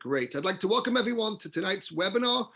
Great. I'd like to welcome everyone to tonight's webinar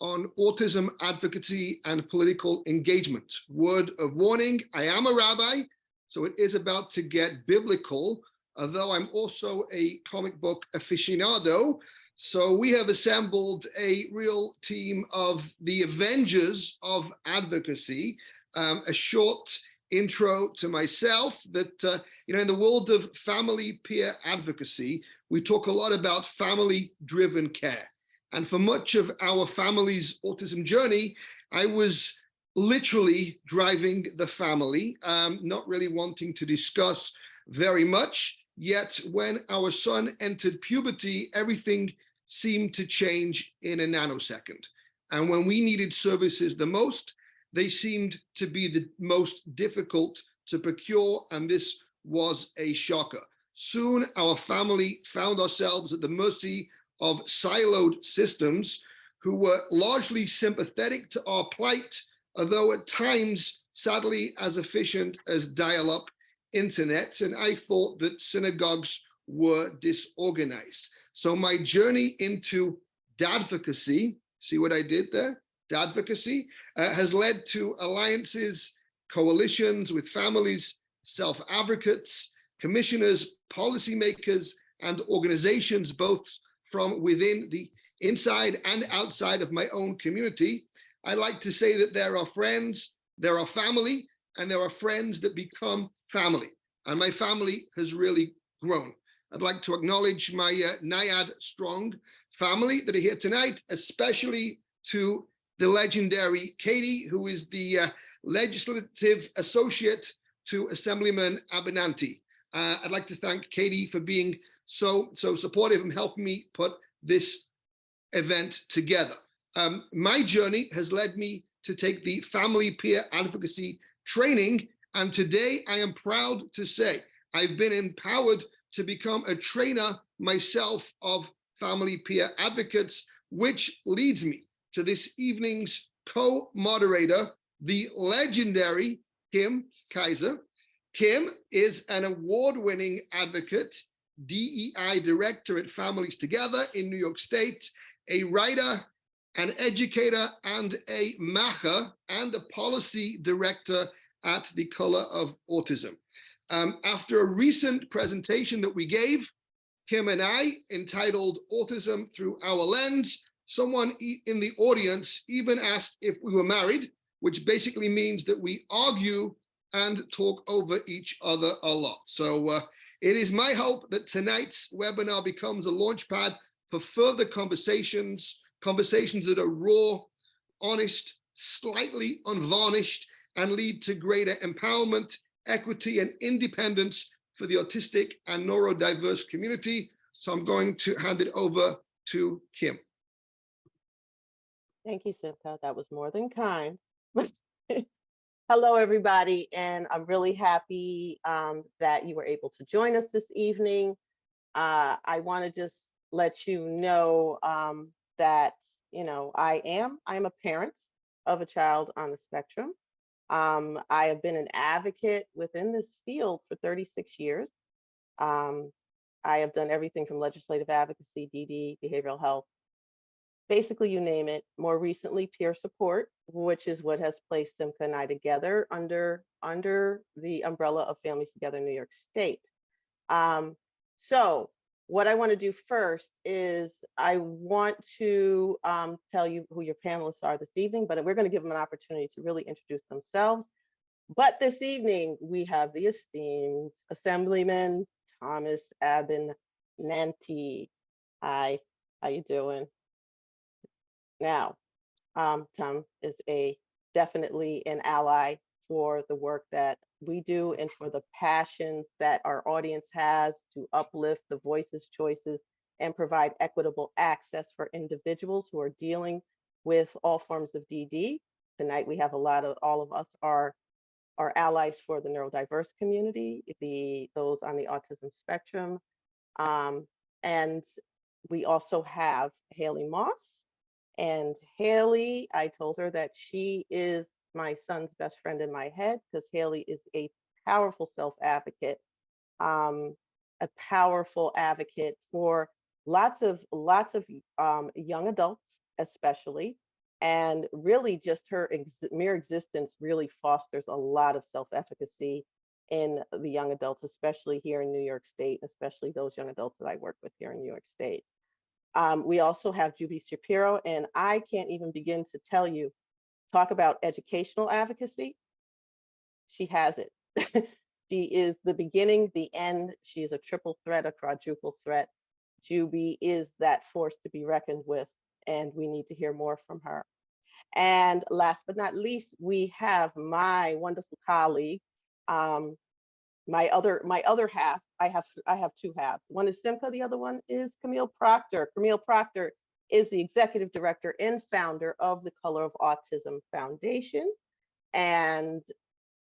on autism advocacy and political engagement. Word of warning, I am a rabbi, so it is about to get biblical, although I'm also a comic book aficionado. So we have assembled a real team of the Avengers of advocacy. A short intro to myself that, in the world of family peer advocacy, we talk a lot about family-driven care. And for much of our family's autism journey, I was literally driving the family, not really wanting to discuss very much. Yet when our son entered puberty, everything seemed to change in a nanosecond. And when we needed services the most, they seemed to be the most difficult to procure, and this was a shocker. Soon, our family found ourselves at the mercy of siloed systems who were largely sympathetic to our plight, although at times, sadly, as efficient as dial-up internet, and I thought that synagogues were disorganized. So my journey into dadvocacy, see what I did there? Dadvocacy has led to alliances, coalitions with families, self-advocates, commissioners, policymakers, and organizations, both from within the inside and outside of my own community. I like to say that there are friends, there are family, and there are friends that become family. And my family has really grown. I'd like to acknowledge my Naiad Strong family that are here tonight, especially to the legendary Katie, who is the legislative associate to Assemblyman ABINANTI. I'd like to thank Katie for being so supportive and helping me put this event together. My journey has led me to take the family peer advocacy training, and today I am proud to say I've been empowered to become a trainer myself of family peer advocates, which leads me to this evening's co-moderator, the legendary Kim KAISER. Kim is an award-winning advocate, DEI director at Families Together in New York State, a writer, an educator, and a macher, and a policy director at the Color of Autism. After a recent presentation that we gave, Kim and I, entitled Autism Through Our Lens, someone in the audience even asked if we were married, which basically means that we argue and talk over each other a lot. So it is my hope that tonight's webinar becomes a launchpad for further conversations that are raw, honest, slightly unvarnished, and lead to greater empowerment, equity, and independence for the autistic and neurodiverse community. So I'm going to hand it over to Kim. Thank you, SIMCHA. That was more than kind. Hello, everybody, and I'm really happy that you were able to join us this evening. I want to just let you know that I am a parent of a child on the spectrum. I have been an advocate within this field for 36 years. I have done everything from legislative advocacy, DD, behavioral health, basically you name it. More recently, peer support, which is what has placed SIMCHA and I together under the umbrella of Families Together in New York State. So what I want to do first is I want to tell you who your panelists are this evening, but we're going to give them an opportunity to really introduce themselves. But this evening, we have the esteemed Assemblyman Thomas ABINANTI. Hi, how you doing? Now, Tom is definitely an ally for the work that we do and for the passions that our audience has to uplift the voices, choices, and provide equitable access for individuals who are dealing with all forms of DD. Tonight, we have all of us are allies for the neurodiverse community, those on the autism spectrum. And we also have Haley Moss. And Haley, I told her that she is my son's best friend in my head, because Haley is a powerful self-advocate, a powerful advocate for lots of young adults, especially, and really just her mere existence really fosters a lot of self-efficacy in the young adults, especially here in New York State, especially those young adults that I work with here in New York State. We also have JUDY SHAPIRO, and I can't even begin to tell you, talk about educational advocacy. She has it. She is the beginning, the end. She is a triple threat, a quadruple threat. JUDY is that force to be reckoned with, and we need to hear more from her. And last but not least, we have my wonderful colleague, my other half. I have two halves. One is SIMCHA, the other one is CAMILLE Proctor. CAMILLE Proctor is the executive director and founder of the Color of Autism Foundation. And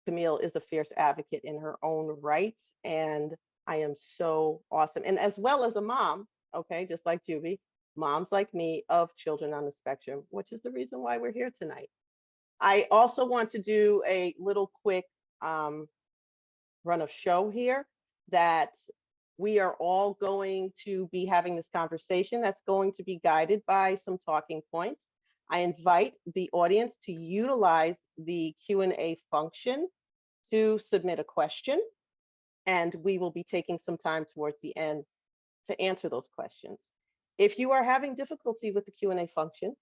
CAMILLE is a fierce advocate in her own right. And I am so awesome. And as well as a mom, okay, just like JUDY, moms like me of children on the spectrum, which is the reason why we're here tonight. I also want to do a little quick run of show here, that we are all going to be having this conversation that's going to be guided by some talking points. I invite the audience to utilize the Q&A function to submit a question, and we will be taking some time towards the end to answer those questions. If you are having difficulty with the Q&A function,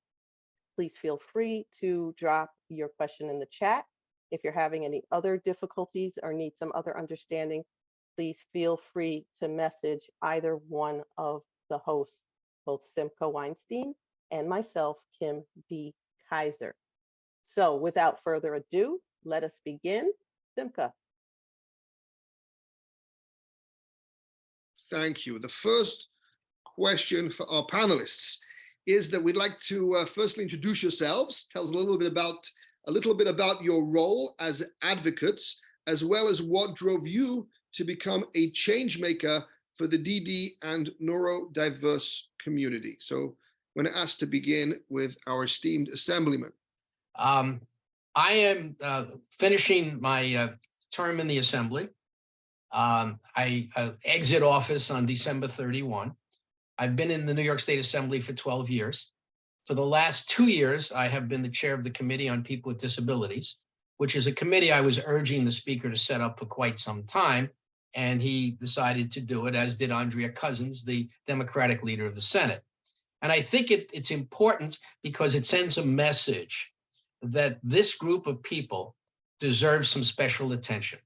please feel free to drop your question in the chat. If you're having any other difficulties or need some other understanding, please feel free to message either one of the hosts, both SIMCHA Weinstein and myself, Kim D. Kaiser. So without further ado, let us begin. SIMCHA. Thank you. The first question for our panelists is that we'd like to firstly introduce yourselves, tell us a little bit about your role as advocates, as well as what drove you to become a change maker for the DD and neurodiverse community. So I'm going to ask to begin with our esteemed Assemblyman. I am finishing my term in the Assembly. I exit office on December 31. I've been in the New York State Assembly for 12 years. For the last 2 years, I have been the chair of the Committee on People with Disabilities, which is a committee I was urging the Speaker to set up for quite some time, and he decided to do it, as did Andrea Cousins, the Democratic leader of the Senate. And I think it's important because it sends a message that this group of people deserves some special attention.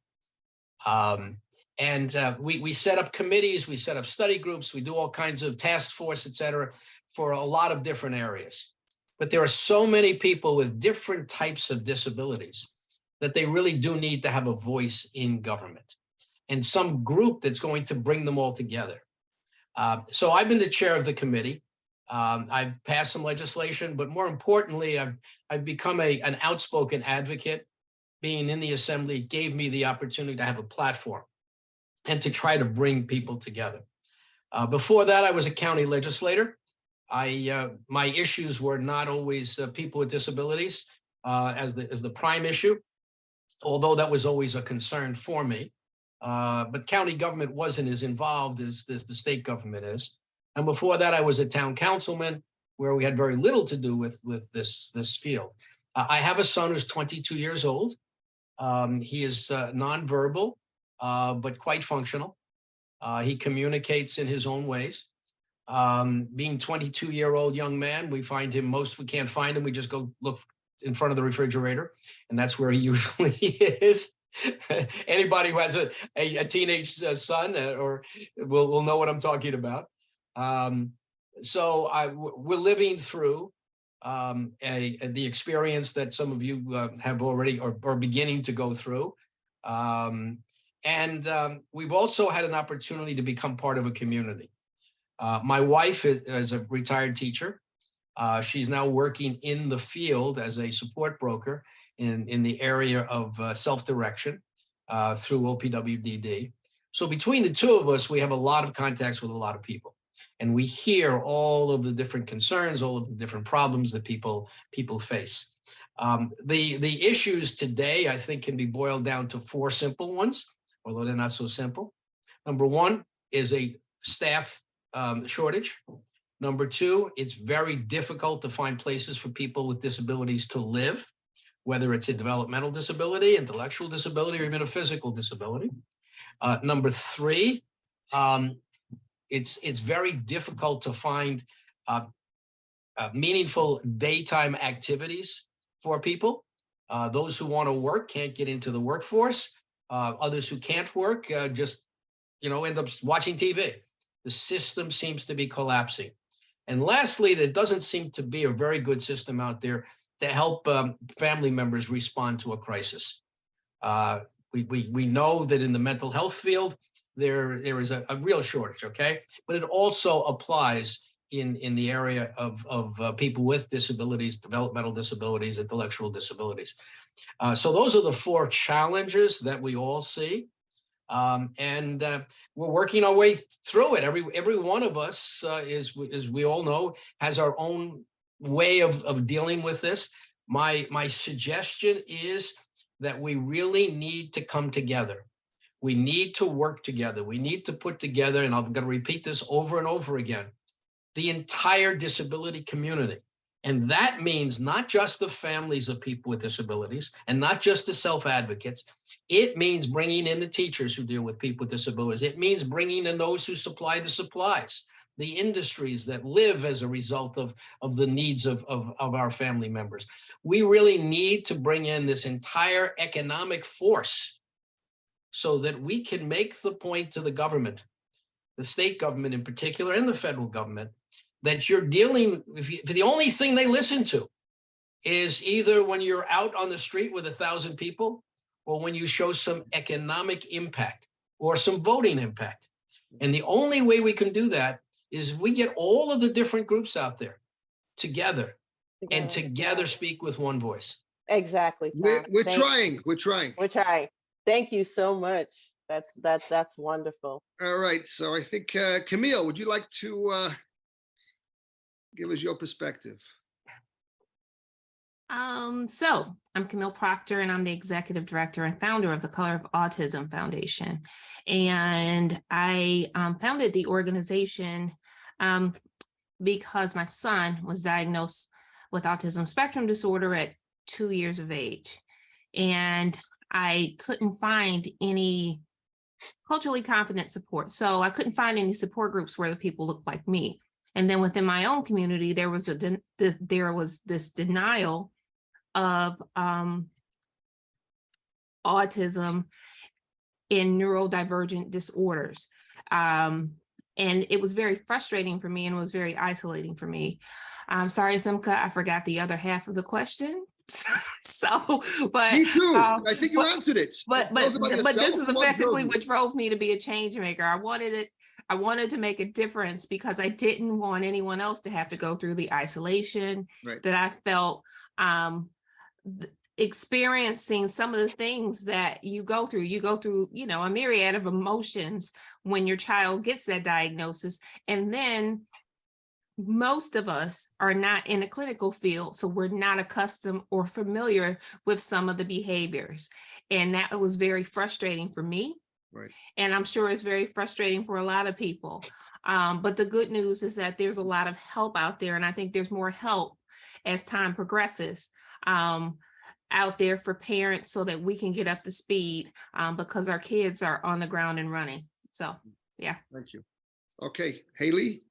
We set up committees, we set up study groups, we do all kinds of task force, et cetera, for a lot of different areas. But there are so many people with different types of disabilities that they really do need to have a voice in government and some group that's going to bring them all together. So I've been the chair of the committee. I've passed some legislation, but more importantly, I've become an outspoken advocate. Being in the Assembly gave me the opportunity to have a platform and to try to bring people together. Before that, I was a county legislator. My issues were not always people with disabilities as the prime issue, although that was always a concern for me. But county government wasn't as involved as the state government is. And before that, I was a town councilman, where we had very little to do with this field. I have a son who's 22 years old. He is nonverbal, but quite functional. He communicates in his own ways. Being 22-year-old young man, we can't find him. We just go look in front of the refrigerator, and that's where he usually is. Anybody who has a teenage son will know what I'm talking about. So we're living through the experience that some of you have already or are beginning to go through. We've also had an opportunity to become part of a community. My wife is a retired teacher. She's now working in the field as a support broker in the area of self-direction through OPWDD. So between the two of us, we have a lot of contacts with a lot of people. And we hear all of the different concerns, all of the different problems that people face. The issues today, I think, can be boiled down to 4 simple ones, although they're not so simple. Number 1 is a staff shortage. Number two, it's very difficult to find places for people with disabilities to live, whether it's a developmental disability, intellectual disability, or even a physical disability. Number three, it's very difficult to find meaningful daytime activities for people. Those who want to work can't get into the workforce. Others who can't work just, end up watching TV. The system seems to be collapsing. And lastly, there doesn't seem to be a very good system out there to help family members respond to a crisis. We know that in the mental health field, there is a real shortage, okay? But it also applies in the area of people with disabilities, developmental disabilities, intellectual disabilities. So those are the four challenges that we all see. And we're working our way through it. Every one of us, as we all know, has our own way of dealing with this. My suggestion is that we really need to come together. We need to work together. We need to put together, and I'm going to repeat this over and over again, the entire disability community. And that means not just the families of people with disabilities and not just the self-advocates. It means bringing in the teachers who deal with people with disabilities. It means bringing in those who supply the supplies, the industries that live as a result of the needs of our family members. We really need to bring in this entire economic force so that we can make the point to the government, the state government in particular, and the federal government, that you're dealing with, the only thing they listen to is either when you're out on the street with 1,000 people or when you show some economic impact or some voting impact. And the only way we can do that is we get all of the different groups out there together and together speak with one voice. Exactly. We're trying. We're trying. Thank you so much. That's wonderful. All right. So I think, Camille, would you like to give us your perspective? So I'm Camille Proctor, and I'm the executive director and founder of the Color of Autism Foundation. And I founded the organization because my son was diagnosed with autism spectrum disorder at 2 years of age. And I couldn't find any culturally competent support. So I couldn't find any support groups where the people looked like me. And then within my own community, there was this denial of autism in neurodivergent disorders. And it was very frustrating for me and it was very isolating for me. I'm sorry, SIMCHA, I forgot the other half of the question. But me too. I think you answered it. But this is effectively what drove me to be a change maker. I wanted to make a difference because I didn't want anyone else to have to go through the isolation that I felt, experiencing some of the things that you go through. You go through, a myriad of emotions when your child gets that diagnosis. And then most of us are not in a clinical field, so we're not accustomed or familiar with some of the behaviors. And that was very frustrating for me. Right. And I'm sure it's very frustrating for a lot of people. But the good news is that there's a lot of help out there. And I think there's more help as time progresses out there for parents so that we can get up to speed because our kids are on the ground and running. So, yeah. Thank you. Okay, Haley.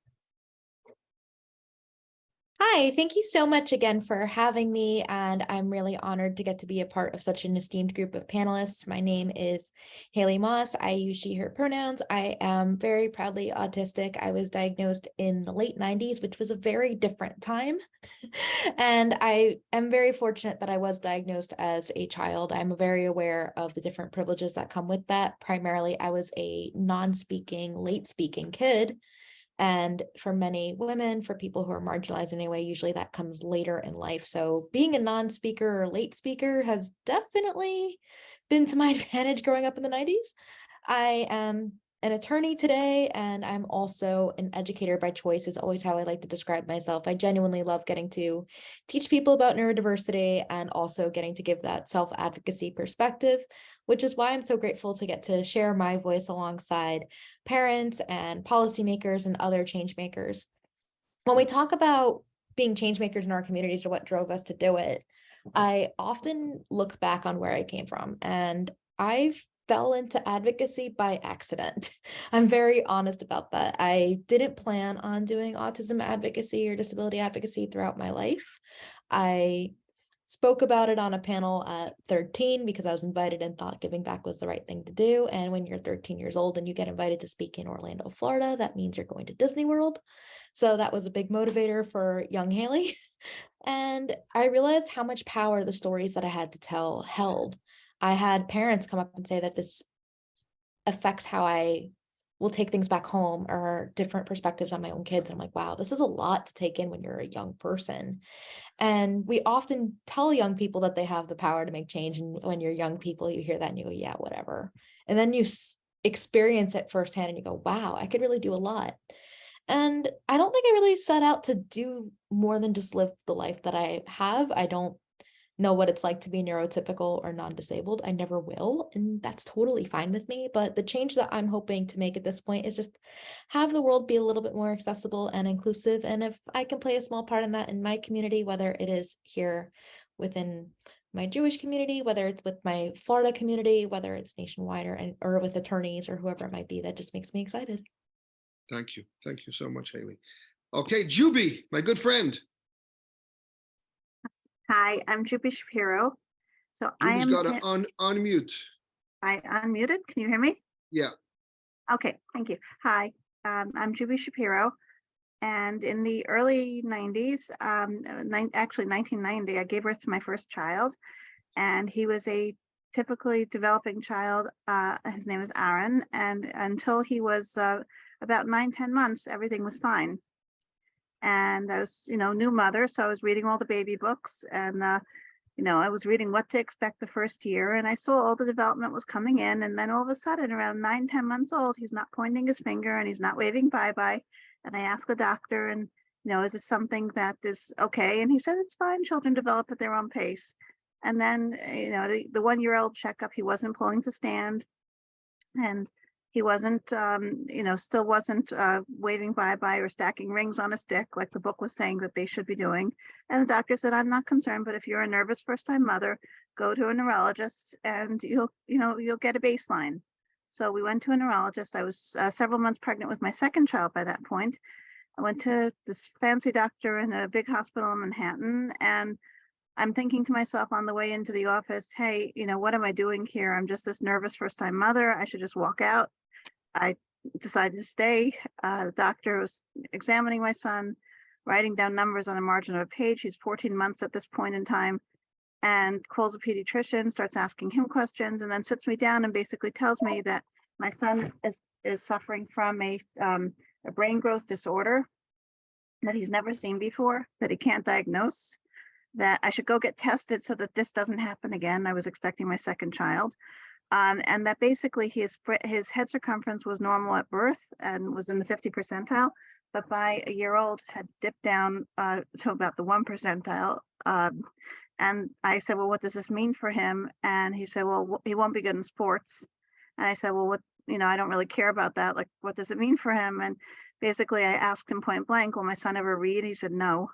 Hi, thank you so much again for having me, and I'm really honored to get to be a part of such an esteemed group of panelists. My name is Haley Moss. I use she, her pronouns. I am very proudly autistic. I was diagnosed in the late 90s, which was a very different time. And I am very fortunate that I was diagnosed as a child. I'm very aware of the different privileges that come with that. Primarily, I was a non-speaking, late-speaking kid. And for many women, for people who are marginalized anyway, usually that comes later in life. So being a non-speaker or late speaker has definitely been to my advantage growing up in the 90s. I am an attorney today, and I'm also an educator by choice, is always how I like to describe myself. I genuinely love getting to teach people about neurodiversity and also getting to give that self-advocacy perspective, which is why I'm so grateful to get to share my voice alongside parents and policymakers and other change makers. When we talk about being change makers in our communities or what drove us to do it, I often look back on where I came from, and I fell into advocacy by accident. I'm very honest about that. I didn't plan on doing autism advocacy or disability advocacy throughout my life. I spoke about it on a panel at 13 because I was invited and thought giving back was the right thing to do. And when you're 13 years old and you get invited to speak in Orlando, Florida, that means you're going to Disney World. So that was a big motivator for young Haley. And I realized how much power the stories that I had to tell held. I had parents come up and say that this affects how I will take things back home or different perspectives on my own kids. And I'm like, wow, this is a lot to take in when you're a young person. And we often tell young people that they have the power to make change. And when you're young people, you hear that and you go, yeah, whatever. And then you experience it firsthand and you go, wow, I could really do a lot. And I don't think I really set out to do more than just live the life that I have. I don't know what it's like to be neurotypical or non-disabled. I never will, and that's totally fine with me. But the change that I'm hoping to make at this point is just have the world be a little bit more accessible and inclusive. And if I can play a small part in that in my community, whether it is here within my Jewish community, whether it's with my Florida community, whether it's nationwide or with attorneys or whoever it might be, that just makes me excited. Thank you. Thank you so much, Haley. Okay, JUDY, my good friend. Hi, I'm JUDY SHAPIRO. So I JUDY's am. got to unmute. I unmuted. Can you hear me? Yeah. Okay, thank you. Hi, I'm JUDY SHAPIRO. And in the early 90s, actually 1990, I gave birth to my first child. And he was a typically developing child. His name is Aaron. And until he was about 9-10 months, everything was fine. And I was, new mother, so I was reading all the baby books, and I was reading What to Expect the First Year, and I saw all the development was coming in, and then all of a sudden, around 9-10 months old, he's not pointing his finger and he's not waving bye-bye. And I asked the doctor, and is this something that is okay? And he said it's fine. Children develop at their own pace. And then, the 1-year-old checkup, he wasn't pulling to stand, and he wasn't, still wasn't waving bye-bye or stacking rings on a stick like the book was saying that they should be doing. And the doctor said, I'm not concerned, but if you're a nervous first-time mother, go to a neurologist and you'll get a baseline. So we went to a neurologist. I was several months pregnant with my second child by that point. I went to this fancy doctor in a big hospital in Manhattan, and I'm thinking to myself on the way into the office, hey, what am I doing here? I'm just this nervous first-time mother. I should just walk out. I decided to stay. The doctor was examining my son, writing down numbers on the margin of a page. He's 14 months at this point in time, and calls a pediatrician, starts asking him questions, and then sits me down and basically tells me that my son is suffering from a brain growth disorder that he's never seen before, that he can't diagnose, that I should go get tested so that this doesn't happen again. I was expecting my second child. And that basically his head circumference was normal at birth and was in the 50 percentile, but by a year old had dipped down to about the 1 percentile. And I said, well, what does this mean for him? And he said, well, he won't be good in sports. And I said, well, what, I don't really care about that. Like, what does it mean for him? And basically I asked him point blank, will my son ever read? He said, no.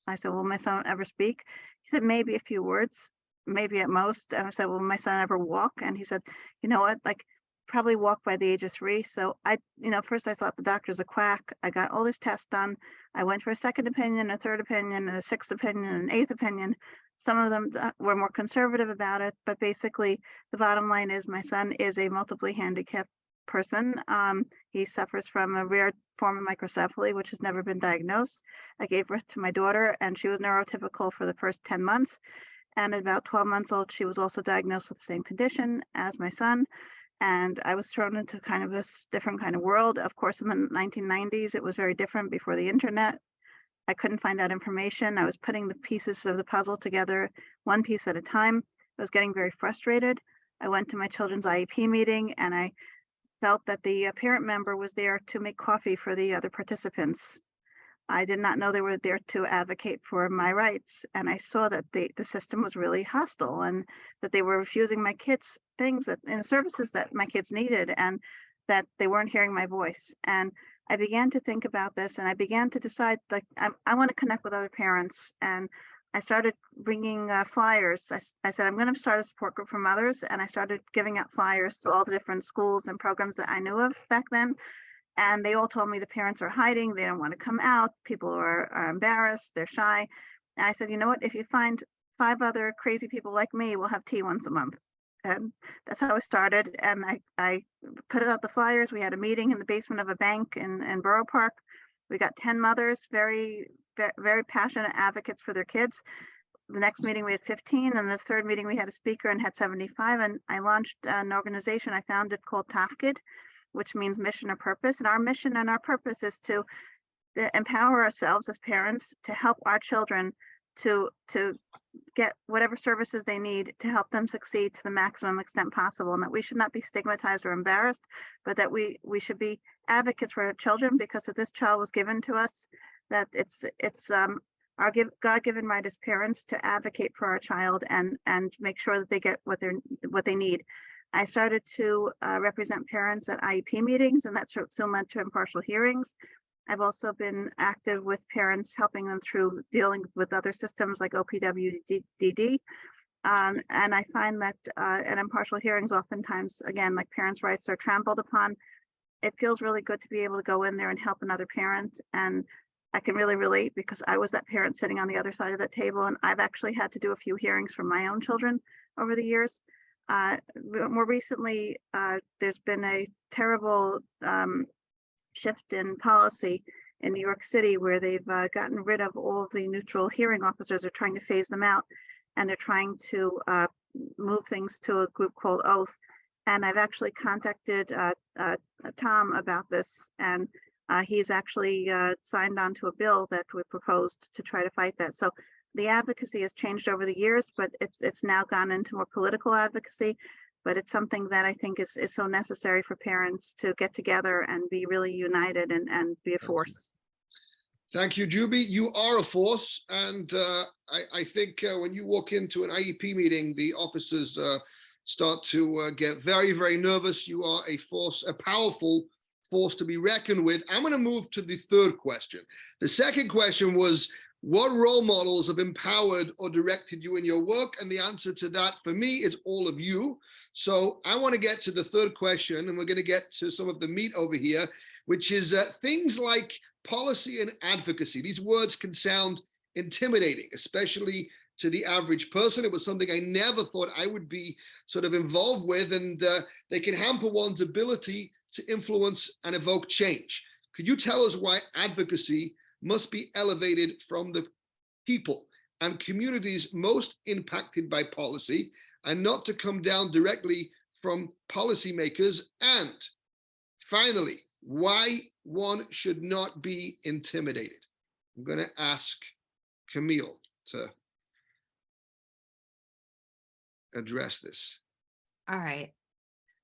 I said, will my son ever speak? He said, maybe a few words. Maybe at most. And I said, will my son ever walk? And he said, you know what, like probably walk by the age of 3. So I, first I thought the doctor's a quack. I got all these tests done. I went for a second opinion, a third opinion, and a sixth opinion, and an 8th opinion. Some of them were more conservative about it, but basically the bottom line is my son is a multiply handicapped person. He suffers from a rare form of microcephaly, which has never been diagnosed. I gave birth to my daughter, and she was neurotypical for the first 10 months. And at about 12 months old, she was also diagnosed with the same condition as my son. And I was thrown into kind of this different kind of world. Of course, in the 1990s, it was very different before the internet. I couldn't find out information. I was putting the pieces of the puzzle together, one piece at a time. I was getting very frustrated. I went to my children's IEP meeting, and I felt that the parent member was there to make coffee for the other participants. I did not know they were there to advocate for my rights. And I saw that the system was really hostile and that they were refusing my kids things that and services that my kids needed, and that they weren't hearing my voice. And I began to think about this, and I began to decide, like, I want to connect with other parents. And I started bringing flyers. I said, I'm going to start a support group for mothers. And I started giving out flyers to all the different schools and programs that I knew of back then. And they all told me the parents are hiding. They don't want to come out. People are embarrassed. They're shy. And I said, you know what? If you find 5 other crazy people like me, we'll have tea once a month. And that's how I started. And I put out the flyers. We had a meeting in the basement of a bank in Borough Park. We got 10 mothers, very passionate advocates for their kids. The next meeting we had 15, and the third meeting we had a speaker and had 75. And I launched an organization I founded called TAFKID, which means mission or purpose. And our mission and our purpose is to empower ourselves as parents to help our children to get whatever services they need to help them succeed to the maximum extent possible, and that we should not be stigmatized or embarrassed, but that we should be advocates for our children, because if this child was given to us, that it's our God-given right as parents to advocate for our child and make sure that they get what they need. I started to represent parents at IEP meetings, and that soon led to impartial hearings. I've also been active with parents, helping them through dealing with other systems like OPWDD. And I find that at impartial hearings, oftentimes, again, like parents' rights are trampled upon. It feels really good to be able to go in there and help another parent. And I can really relate, because I was that parent sitting on the other side of that table. And I've actually had to do a few hearings for my own children over the years. More recently, there's been a terrible shift in policy in New York City, where they've gotten rid of all of the neutral hearing officers. Are trying to phase them out, and they're trying to move things to a group called Oath. And I've actually contacted Tom about this, and he's actually signed on to a bill that we proposed to try to fight that. So the advocacy has changed over the years, but it's now gone into more political advocacy. But it's something that I think is so necessary for parents to get together and be really united and be a force. Thank you, Juby. You are a force. And I think when you walk into an IEP meeting, the officers start to get very, very nervous. You are a force, a powerful force to be reckoned with. I'm going to move to the third question. The second question was, what role models have empowered or directed you in your work? And the answer to that for me is all of you. So I want to get to the third question, and we're going to get to some of the meat over here, which is things like policy and advocacy. These words can sound intimidating, especially to the average person. It was something I never thought I would be sort of involved with, and they can hamper one's ability to influence and evoke change. Could you tell us why advocacy must be elevated from the people and communities most impacted by policy, and not to come down directly from policymakers? And finally, why one should not be intimidated? I'm going to ask Camille to address this. All right.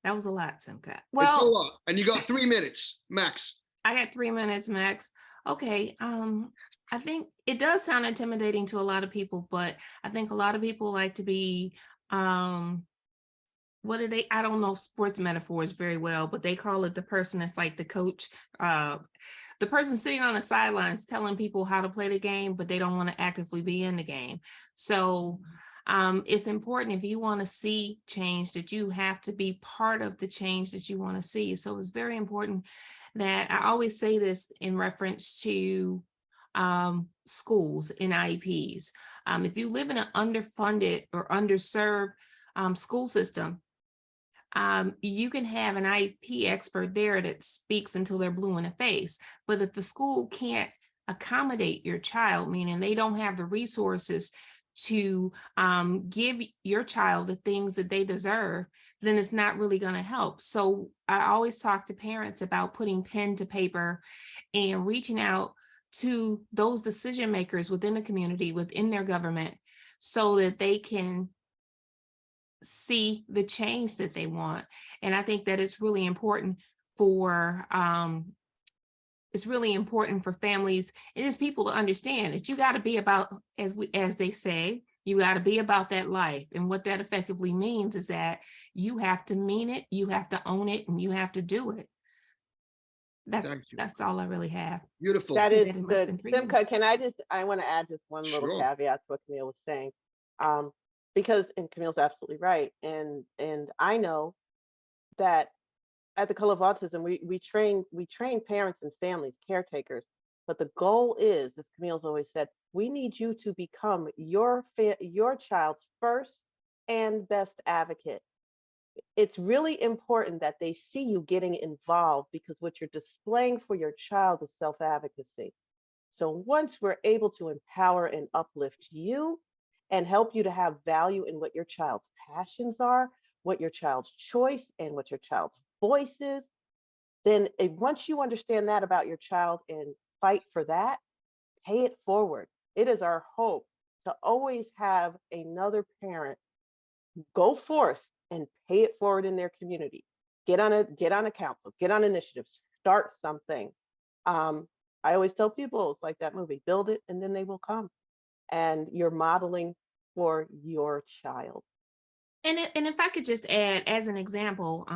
That was a lot, Simcha. Well, it's a lot. And you got 3 minutes, max. I got 3 minutes, max. Okay. I think it does sound intimidating to a lot of people, but I think a lot of people like to be, what are they? I don't know sports metaphors very well, but they call it the person that's like the coach, the person sitting on the sidelines telling people how to play the game, but they don't want to actively be in the game. So it's important, if you want to see change, that you have to be part of the change that you want to see. So it's very important that I always say this in reference to schools in IEPs. If you live in an underfunded or underserved school system, you can have an IEP expert there that speaks until they're blue in the face. But if the school can't accommodate your child, meaning they don't have the resources to give your child the things that they deserve, then it's not really going to help. So I always talk to parents about putting pen to paper and reaching out to those decision makers within the community, within their government, so that they can see the change that they want. And I think that it's really important for families and just people to understand that you got to be about, as they say, you got to be about that life. And what that effectively means is that you have to mean it, you have to own it, and you have to do it. That's all I really have. Beautiful. That is That in less good. than 3 minutes. Simcha, I want to add just one little Sure. caveat to what Camille was saying. Because, and Camille's absolutely right. And I know that at the Color of Autism, we train parents and families, caretakers. But the goal is, as Camille's always said, we need you to become your child's first and best advocate. It's really important that they see you getting involved, because what you're displaying for your child is self-advocacy. So once we're able to empower and uplift you and help you to have value in what your child's passions are, what your child's choice and what your child's voice is, then once you understand that about your child and fight for that, pay it forward. It is our hope to always have another parent go forth and pay it forward in their community. Get on a council, get on initiatives, start something. I always tell people, it's like that movie, build it and then they will come. And you're modeling for your child. And if I could just add as an example,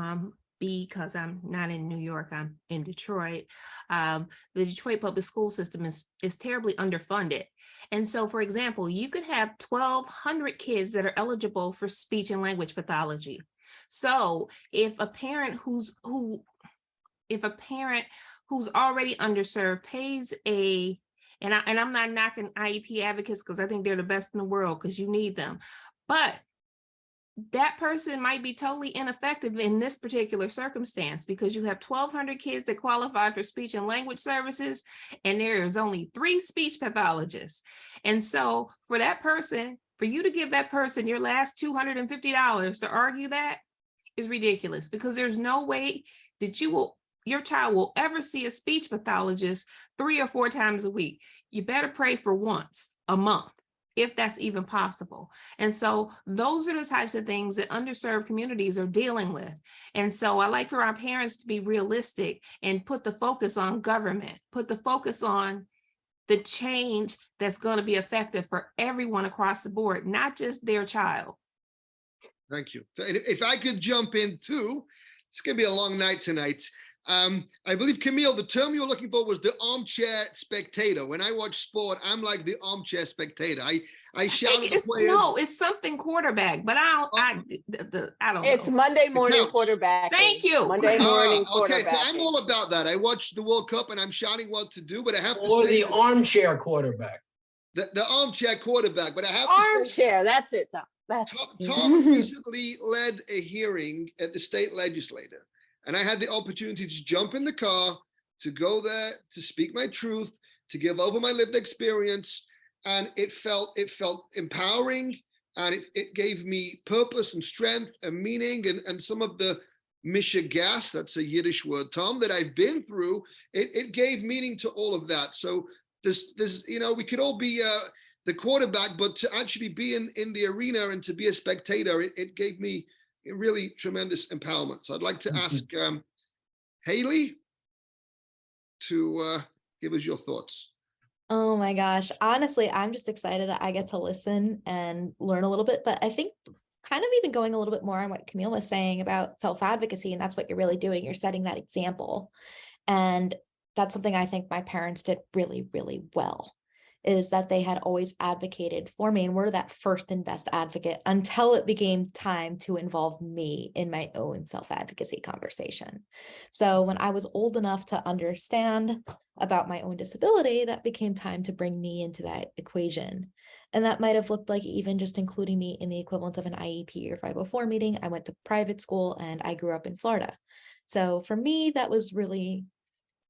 because I'm not in New York, I'm in Detroit. The Detroit public school system is terribly underfunded. And so, for example, you could have 1,200 kids that are eligible for speech and language pathology. So if a parent who's already underserved pays and I'm not knocking IEP advocates, because I think they're the best in the world, because you need them, but that person might be totally ineffective in this particular circumstance, because you have 1,200 kids that qualify for speech and language services, and there is only 3 speech pathologists. And so for that person, for you to give that person your last $250 to argue that is ridiculous, because there's no way that your child will ever see a speech pathologist 3 or 4 times a week. You better pray for once a month, if that's even possible. And so those are the types of things that underserved communities are dealing with. And so I like for our parents to be realistic and put the focus on government, put the focus on the change that's going to be effective for everyone across the board, not just their child. Thank you. If I could jump in too, it's going to be a long night tonight. I believe, Camille, the term you were looking for was the armchair spectator. When I watch sport, I'm like the armchair spectator. I shout at the players. No, it's something quarterback, but I don't know. It's Monday morning quarterback. Thank you. Monday morning quarterback. Okay, so I'm all about that. I watched the World Cup and I'm shouting what to do, but I have to Or say the armchair quarterback. the armchair quarterback, but I have to say Armchair, that's it. Tom recently led a hearing at the state legislature, and I had the opportunity to jump in the car, to go there, to speak my truth, to give over my lived experience, and it felt empowering, and it gave me purpose and strength and meaning, and some of the mishigas, that's a Yiddish word, Tom, that I've been through, it gave meaning to all of that. So this we could all be the quarterback, but to actually be in the arena and to be a spectator, it gave me a really tremendous empowerment. So I'd like to ask Haley to give us your thoughts. Oh my gosh. Honestly, I'm just excited that I get to listen and learn a little bit, but I think kind of even going a little bit more on what Camille was saying about self-advocacy, and that's what you're really doing. You're setting that example. And that's something I think my parents did really, really well, is that they had always advocated for me and were that first and best advocate until it became time to involve me in my own self-advocacy conversation. So when I was old enough to understand about my own disability, that became time to bring me into that equation. And that might have looked like even just including me in the equivalent of an IEP or 504 meeting. I went to private school and I grew up in Florida. So for me, that was really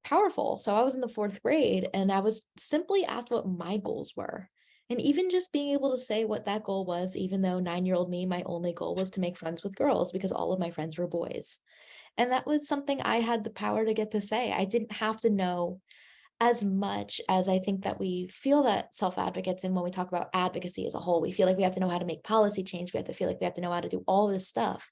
powerful. So I was in the 4th grade and I was simply asked what my goals were. And even just being able to say what that goal was, even though 9-year-old me, my only goal was to make friends with girls because all of my friends were boys. And that was something I had the power to get to say. I didn't have to know as much as I think that we feel that self-advocates, and when we talk about advocacy as a whole, we feel like we have to know how to make policy change. We have to feel like we have to know how to do all this stuff.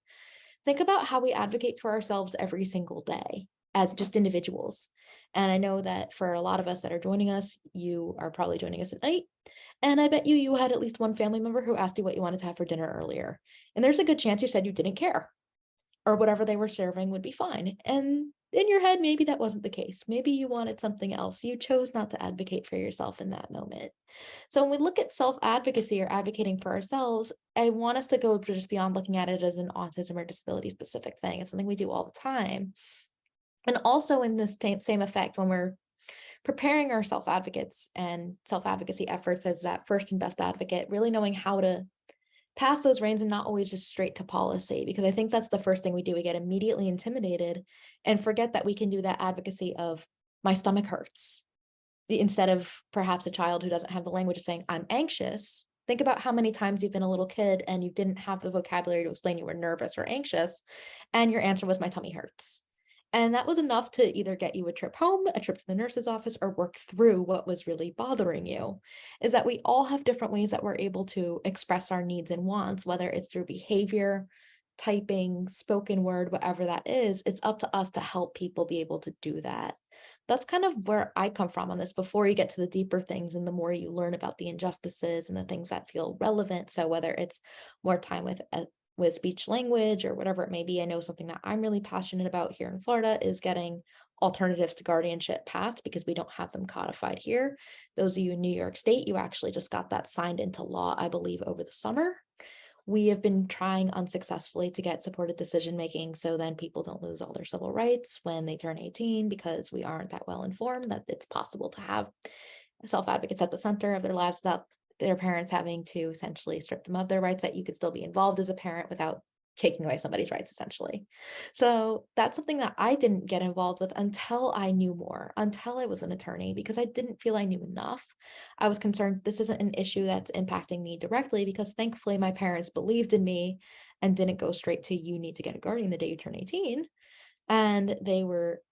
Think about how we advocate for ourselves every single day as just individuals. And I know that for a lot of us that are joining us, you are probably joining us at night. And I bet you had at least one family member who asked you what you wanted to have for dinner earlier. And there's a good chance you said you didn't care, or whatever they were serving would be fine. And in your head, maybe that wasn't the case. Maybe you wanted something else. You chose not to advocate for yourself in that moment. So when we look at self-advocacy or advocating for ourselves, I want us to go just beyond looking at it as an autism or disability specific thing. It's something we do all the time. And also in this same effect, when we're preparing our self-advocates and self-advocacy efforts as that first and best advocate, really knowing how to pass those reins and not always just straight to policy, because I think that's the first thing we do. We get immediately intimidated and forget that we can do that advocacy of my stomach hurts. Instead of perhaps a child who doesn't have the language of saying, I'm anxious. Think about how many times you've been a little kid and you didn't have the vocabulary to explain you were nervous or anxious, and your answer was, my tummy hurts. And that was enough to either get you a trip home, a trip to the nurse's office, or work through what was really bothering you. Is that we all have different ways that we're able to express our needs and wants, whether it's through behavior, typing, spoken word, whatever that is. It's up to us to help people be able to do that. That's kind of where I come from on this before you get to the deeper things and the more you learn about the injustices and the things that feel relevant. So whether it's more time with speech language or whatever it may be, I know something that I'm really passionate about here in Florida is getting alternatives to guardianship passed, because we don't have them codified here. Those of you in New York State, you actually just got that signed into law, I believe, over the summer. We have been trying unsuccessfully to get supported decision-making so then people don't lose all their civil rights when they turn 18, because we aren't that well informed that it's possible to have self-advocates at the center of their lives without their parents having to essentially strip them of their rights, that you could still be involved as a parent without taking away somebody's rights, essentially. So that's something that I didn't get involved with until I knew more, until I was an attorney, because I didn't feel I knew enough. I was concerned this isn't an issue that's impacting me directly, because thankfully my parents believed in me and didn't go straight to, you need to get a guardian the day you turn 18. And they were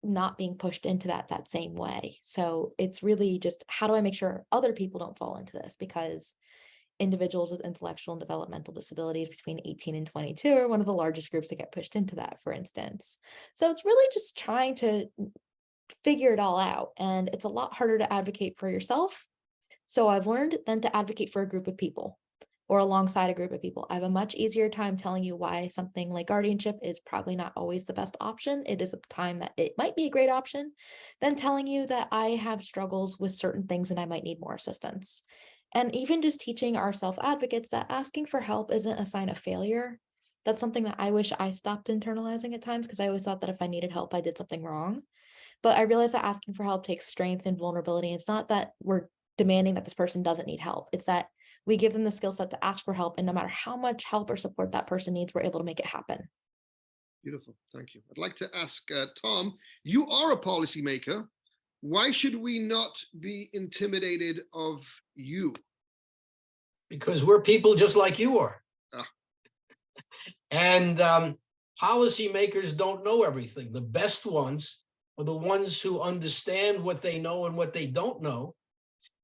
not being pushed into that same way. So it's really just, how do I make sure other people don't fall into this? Because individuals with intellectual and developmental disabilities between 18 and 22 are one of the largest groups that get pushed into that, for instance. So it's really just trying to figure it all out. And it's a lot harder to advocate for yourself, so I've learned, than to advocate for a group of people or alongside a group of people. I have a much easier time telling you why something like guardianship is probably not always the best option. It is a time that it might be a great option, than telling you that I have struggles with certain things and I might need more assistance. And even just teaching our self-advocates that asking for help isn't a sign of failure. That's something that I wish I stopped internalizing at times, because I always thought that if I needed help, I did something wrong. But I realized that asking for help takes strength and vulnerability. It's not that we're demanding that this person doesn't need help. It's that we give them the skill set to ask for help, and no matter how much help or support that person needs, we're able to make it happen. Beautiful, thank you. I'd like to ask Tom, you are a policymaker. Why should we not be intimidated of you? Because we're people just like you are. Ah. And policymakers don't know everything. The best ones are the ones who understand what they know and what they don't know.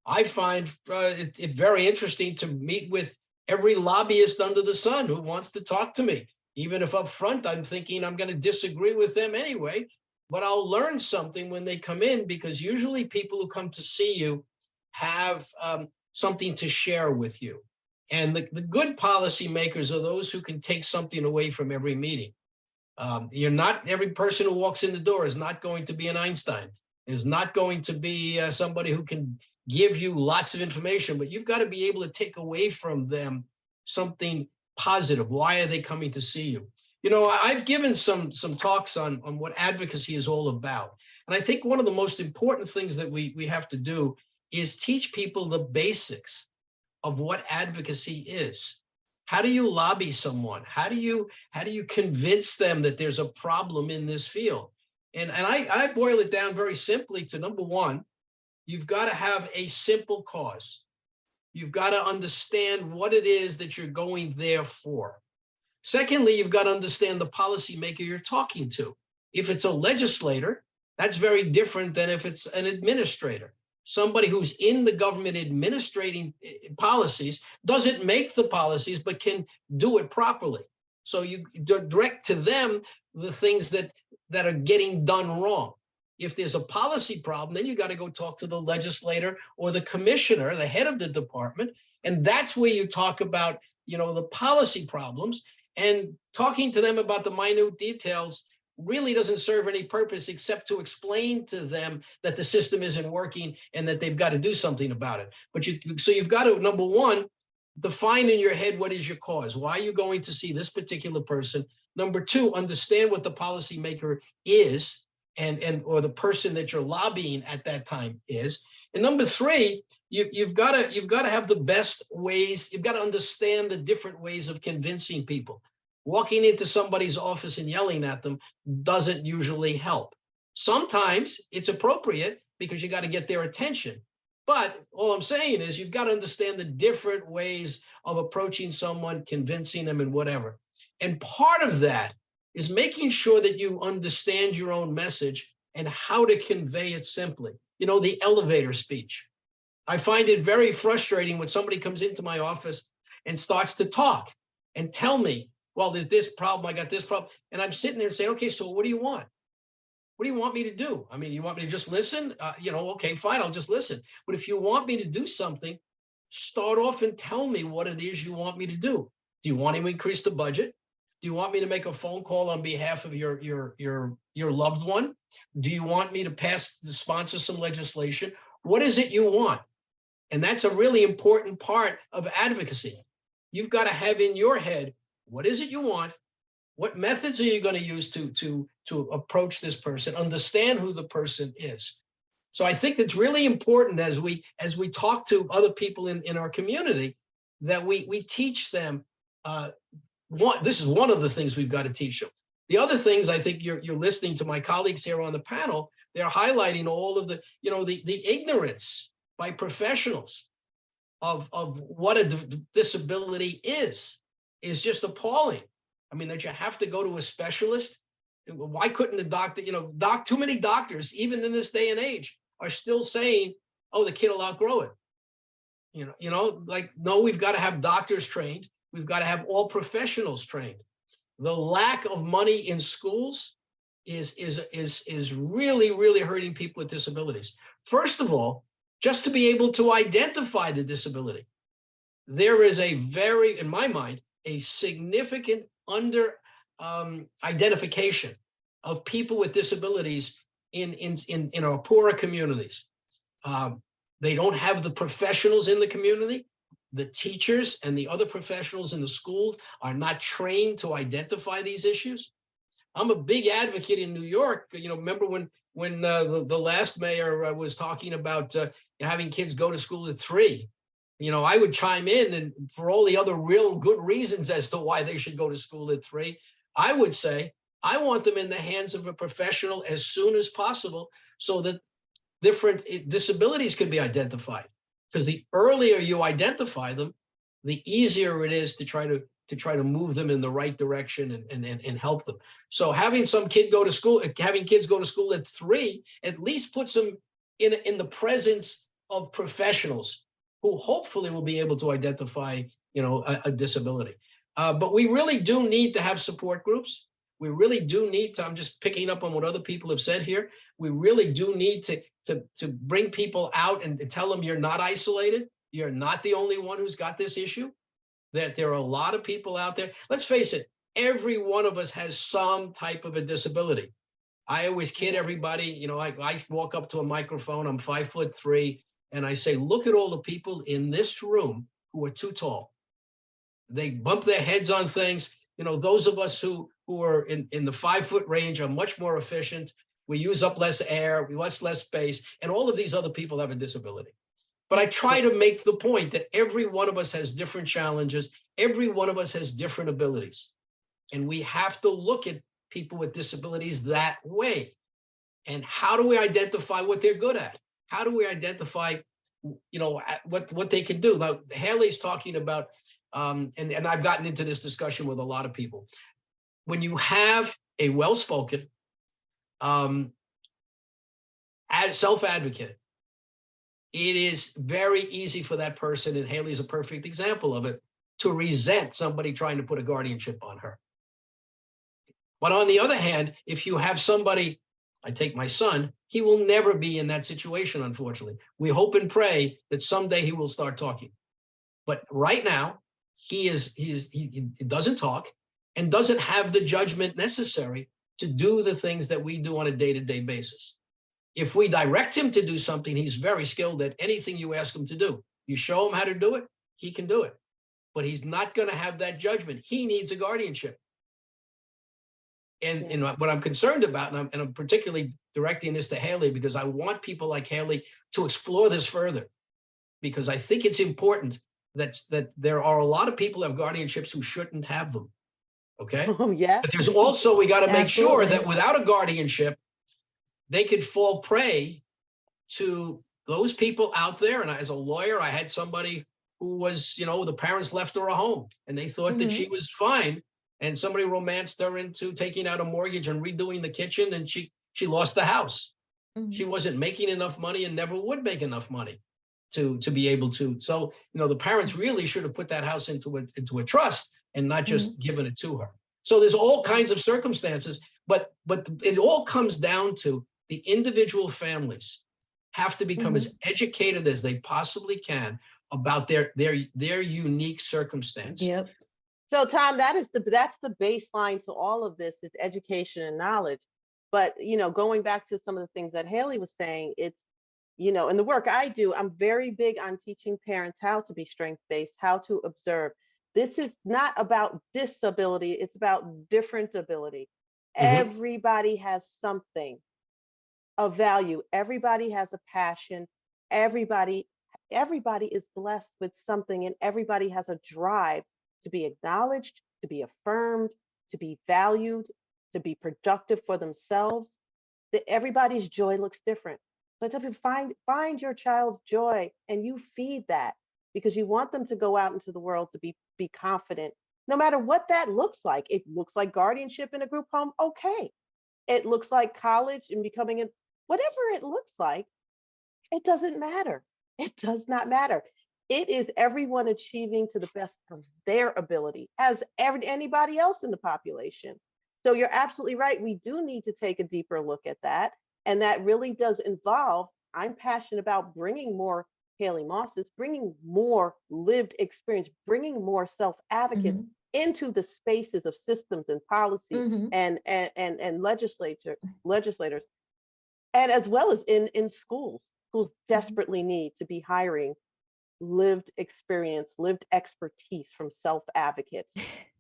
I find it very interesting to meet with every lobbyist under the sun who wants to talk to me, even if up front I'm thinking I'm going to disagree with them anyway, but I'll learn something when they come in, because usually people who come to see you have something to share with you. And the good policymakers are those who can take something away from every meeting. You're not, every person who walks in the door is not going to be an Einstein, is not going to be somebody who can give you lots of information, but you've got to be able to take away from them something positive. Why are they coming to see you? You know, I've given some talks on what advocacy is all about. And I think one of the most important things that we have to do is teach people the basics of what advocacy is. How do you lobby someone? How do you convince them that there's a problem in this field? And I boil it down very simply to, number one, you've got to have a simple cause. You've got to understand what it is that you're going there for. Secondly, you've got to understand the policymaker you're talking to. If it's a legislator, That's very different than if it's an administrator. Somebody who's in the government administrating policies doesn't make the policies, but can do it properly. So you direct to them the things that are getting done wrong. If there's a policy problem, then you got to go talk to the legislator or the commissioner, the head of the department. And that's where you talk about, the policy problems, and talking to them about the minute details really doesn't serve any purpose except to explain to them that the system isn't working and that they've got to do something about it. But so you've got to, number one, define in your head what is your cause. Why are you going to see this particular person? Number two, understand what the policymaker is or the person that you're lobbying at that time is. And number three, you've got to have the best ways. You've got to understand the different ways of convincing people. Walking into somebody's office and yelling at them doesn't usually help. Sometimes it's appropriate because you got to get their attention. But all I'm saying is you've got to understand the different ways of approaching someone, convincing them, and whatever. And part of that is making sure that you understand your own message and how to convey it simply. The elevator speech. I find it very frustrating when somebody comes into my office and starts to talk and tell me, well, there's this problem, I got this problem. And I'm sitting there saying, okay, so what do you want? What do you want me to do? I mean, you want me to just listen? Okay, fine, I'll just listen. But if you want me to do something, start off and tell me what it is you want me to do. Do you want to increase the budget? Do you want me to make a phone call on behalf of your loved one? Do you want me to sponsor some legislation? What is it you want? And that's a really important part of advocacy. You've got to have in your head, what is it you want? What methods are you going to use to approach this person? Understand who the person is. So I think that's really important as we talk to other people in our community, that we teach them. This is one of the things we've got to teach them. The other things, I think you're listening to my colleagues here on the panel, they're highlighting all of the ignorance by professionals of what a disability is just appalling. I mean, that you have to go to a specialist. Why couldn't the doctor, too many doctors, even in this day and age, are still saying, oh, the kid will outgrow it. No, we've got to have doctors trained. We've got to have all professionals trained. The lack of money in schools is really, really hurting people with disabilities. First of all, just to be able to identify the disability. There is in my mind, a significant identification of people with disabilities in our poorer communities. They don't have the professionals in the community. The teachers and the other professionals in the schools are not trained to identify these issues. I'm a big advocate in New York. Remember when the last mayor was talking about having kids go to school at 3. I would chime in, and for all the other real good reasons as to why they should go to school at 3, I would say, I want them in the hands of a professional as soon as possible so that different disabilities can be identified. Because the earlier you identify them, the easier it is to try to move them in the right direction and help them. So having kids go to school at 3 at least puts them in the presence of professionals who hopefully will be able to identify, a disability. But we really do need to have support groups. We really do need to, I'm just picking up on what other people have said here. We really do need to bring people out and tell them you're not isolated. You're not the only one who's got this issue, that there are a lot of people out there. Let's face it, every one of us has some type of a disability. I always kid everybody, I walk up to a microphone, I'm 5'3", and I say, look at all the people in this room who are too tall. They bump their heads on things. Those of us who are in the 5-foot range are much more efficient. We use up less air, we use less space, and all of these other people have a disability. But I try to make the point that every one of us has different challenges. Every one of us has different abilities. And we have to look at people with disabilities that way. And how do we identify what they're good at? How do we identify, what they can do? Now, Haley's talking about, and I've gotten into this discussion with a lot of people. When you have a well-spoken, self-advocate, it is very easy for that person, and Haley's a perfect example of it, to resent somebody trying to put a guardianship on her. But on the other hand, if you have somebody, I take my son, he will never be in that situation, unfortunately. We hope and pray that someday he will start talking. But right now, he doesn't talk and doesn't have the judgment necessary to do the things that we do on a day-to-day basis. If we direct him to do something, he's very skilled at anything you ask him to do. You show him how to do it, he can do it. But he's not going to have that judgment. He needs a guardianship. And what I'm concerned about, and I'm particularly directing this to Haley, because I want people like Haley to explore this further, because I think it's important that there are a lot of people who have guardianships who shouldn't have them. Okay. Oh, yeah. But there's also, we got to make sure Absolutely. that without a guardianship, they could fall prey to those people out there. And as a lawyer, I had somebody who was, the parents left her a home and they thought that she was fine. And somebody romanced her into taking out a mortgage and redoing the kitchen, and she lost the house. She wasn't making enough money and never would make enough money to be able to. So, the parents really should have put that house into a trust and not just given it to her. So there's all kinds of circumstances, but it all comes down to the individual families have to become as educated as they possibly can about their unique circumstance. Yep. So Tom, that's the baseline to all of this is education and knowledge. But, going back to some of the things that Haley was saying, it's, in the work I do, I'm very big on teaching parents how to be strength-based, how to observe. This is not about disability, it's about different ability. Everybody has something of value. Everybody has a passion. Everybody is blessed with something, and everybody has a drive to be acknowledged, to be affirmed, to be valued, to be productive for themselves. Everybody's joy looks different. So I tell people, find your child's joy and you feed that, because you want them to go out into the world to be confident, no matter what that looks like. It looks like guardianship in a group home, okay. It looks like college and becoming whatever it looks like, it doesn't matter. It does not matter. It is everyone achieving to the best of their ability, as anybody else in the population. So you're absolutely right. We do need to take a deeper look at that. And that really does involve, I'm passionate about bringing more Haley Mosses, bringing more lived experience, bringing more self-advocates into the spaces of systems and policy and legislators, and as well as in schools. Schools desperately need to be hiring lived experience, lived expertise from self-advocates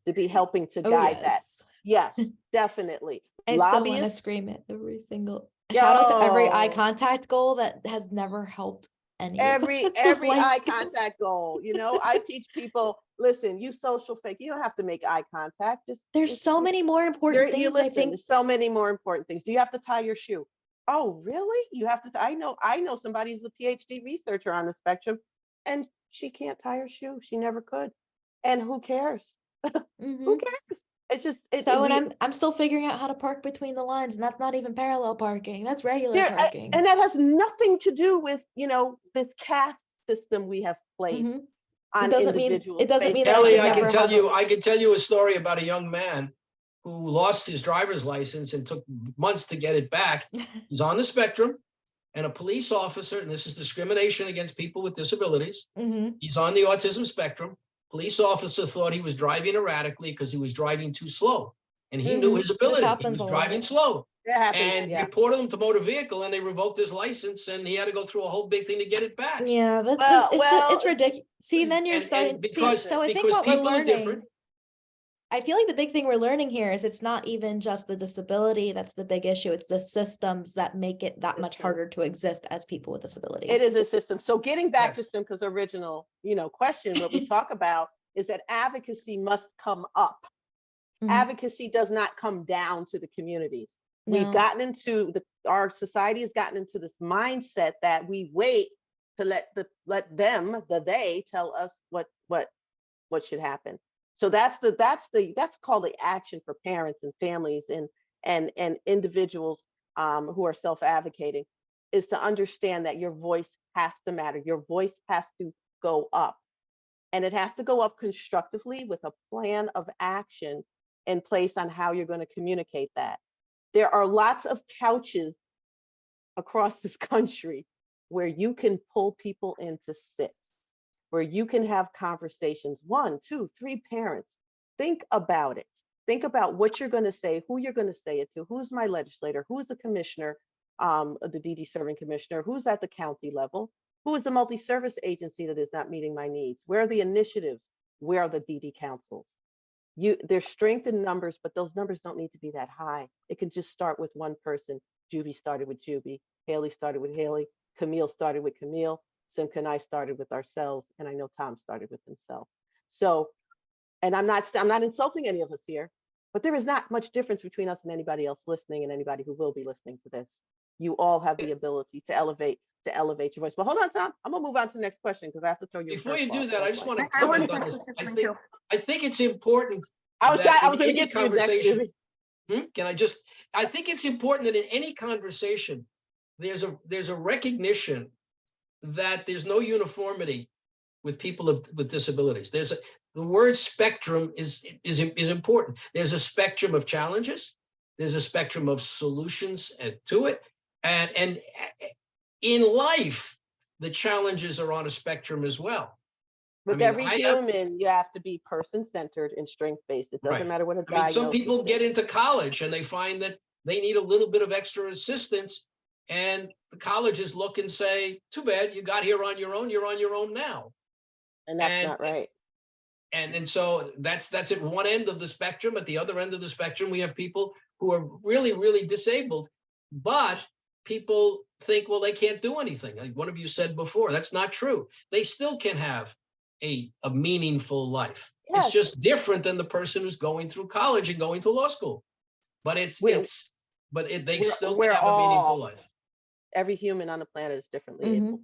to be helping to guide that. Yes, definitely. I still want to scream at every single shout out to every eye contact goal that has never helped any. Every eye contact goal. I teach people, listen, you social fake, you don't have to make eye contact. There's so many more important things. I think there's so many more important things. Do you have to tie your shoe? Oh, really? You have to? I know somebody who's a PhD researcher on the spectrum, and she can't tie her shoe. She never could. And who cares? Who cares? It's just I'm still figuring out how to park between the lines, and that's not even parallel parking. That's regular parking. And that has nothing to do with this caste system we have placed on individuals. It doesn't mean Ellie, I can tell you a story about a young man who lost his driver's license and took months to get it back. He's on the spectrum, and a police officer, and this is discrimination against people with disabilities. He's on the autism spectrum. Police officer thought he was driving erratically because he was driving too slow, and he knew his ability. He was driving slow, and reported him to motor vehicle, and they revoked his license, and he had to go through a whole big thing to get it back. Yeah, it's ridiculous. See, then you're starting. So I think what we're learning. I feel like the big thing we're learning here is it's not even just the disability that's the big issue. It's the systems that make it that much harder to exist as people with disabilities. It is a system. So getting back to Simcha's original, question, what we talk about is that advocacy must come up. Advocacy does not come down to the communities. No. We've gotten into our society has gotten into this mindset that we wait to let they tell us what should happen. So that's called the action for parents and families and individuals who are self-advocating. is to understand that your voice has to matter. Your voice has to go up. And it has to go up constructively with a plan of action in place on how you're going to communicate that. There are lots of couches across this country where you can pull people into sit, where you can have conversations, 1, 2, 3 parents. Think about it. Think about what you're going to say, who you're going to say it to, who's my legislator, who's the commissioner, the DD serving commissioner, who's at the county level, who is the multi-service agency that is not meeting my needs, where are the initiatives, where are the DD councils? There's strength in numbers, but those numbers don't need to be that high. It can just start with one person. Judy started with Judy, Haley started with Haley, Camille started with Camille, Simcha and I started with ourselves, and I know Tom started with himself. So, and I'm not insulting any of us here, but there is not much difference between us and anybody else listening and anybody who will be listening to this. You all have the ability to elevate your voice. But hold on, Tom, I'm gonna move on to the next question because I have to throw you. Before you do that, I just want to I want comment to on this. I think it's important. I was that going to in get to any you next, conversation- Judy. I think it's important that in any conversation, there's a recognition that there's no uniformity with people with disabilities. The word spectrum is important. There's a spectrum of challenges. There's a spectrum of solutions to it. And in life, the challenges are on a spectrum as well. With every human, you have to be person-centered and strength-based. It doesn't matter what a diagnosis some people get is. into college and they find that they need a little bit of extra assistance, and the colleges look and say, too bad, you got here on your own, you're on your own now. And that's not right. And so that's at one end of the spectrum. At the other end of the spectrum, we have people who are really, really disabled, but people think, well, they can't do anything. Like one of you said before, that's not true. They still can have a meaningful life. Yes. It's just different than the person who's going through college and going to law school. But they still can have a meaningful life. Every human on the planet is differently able.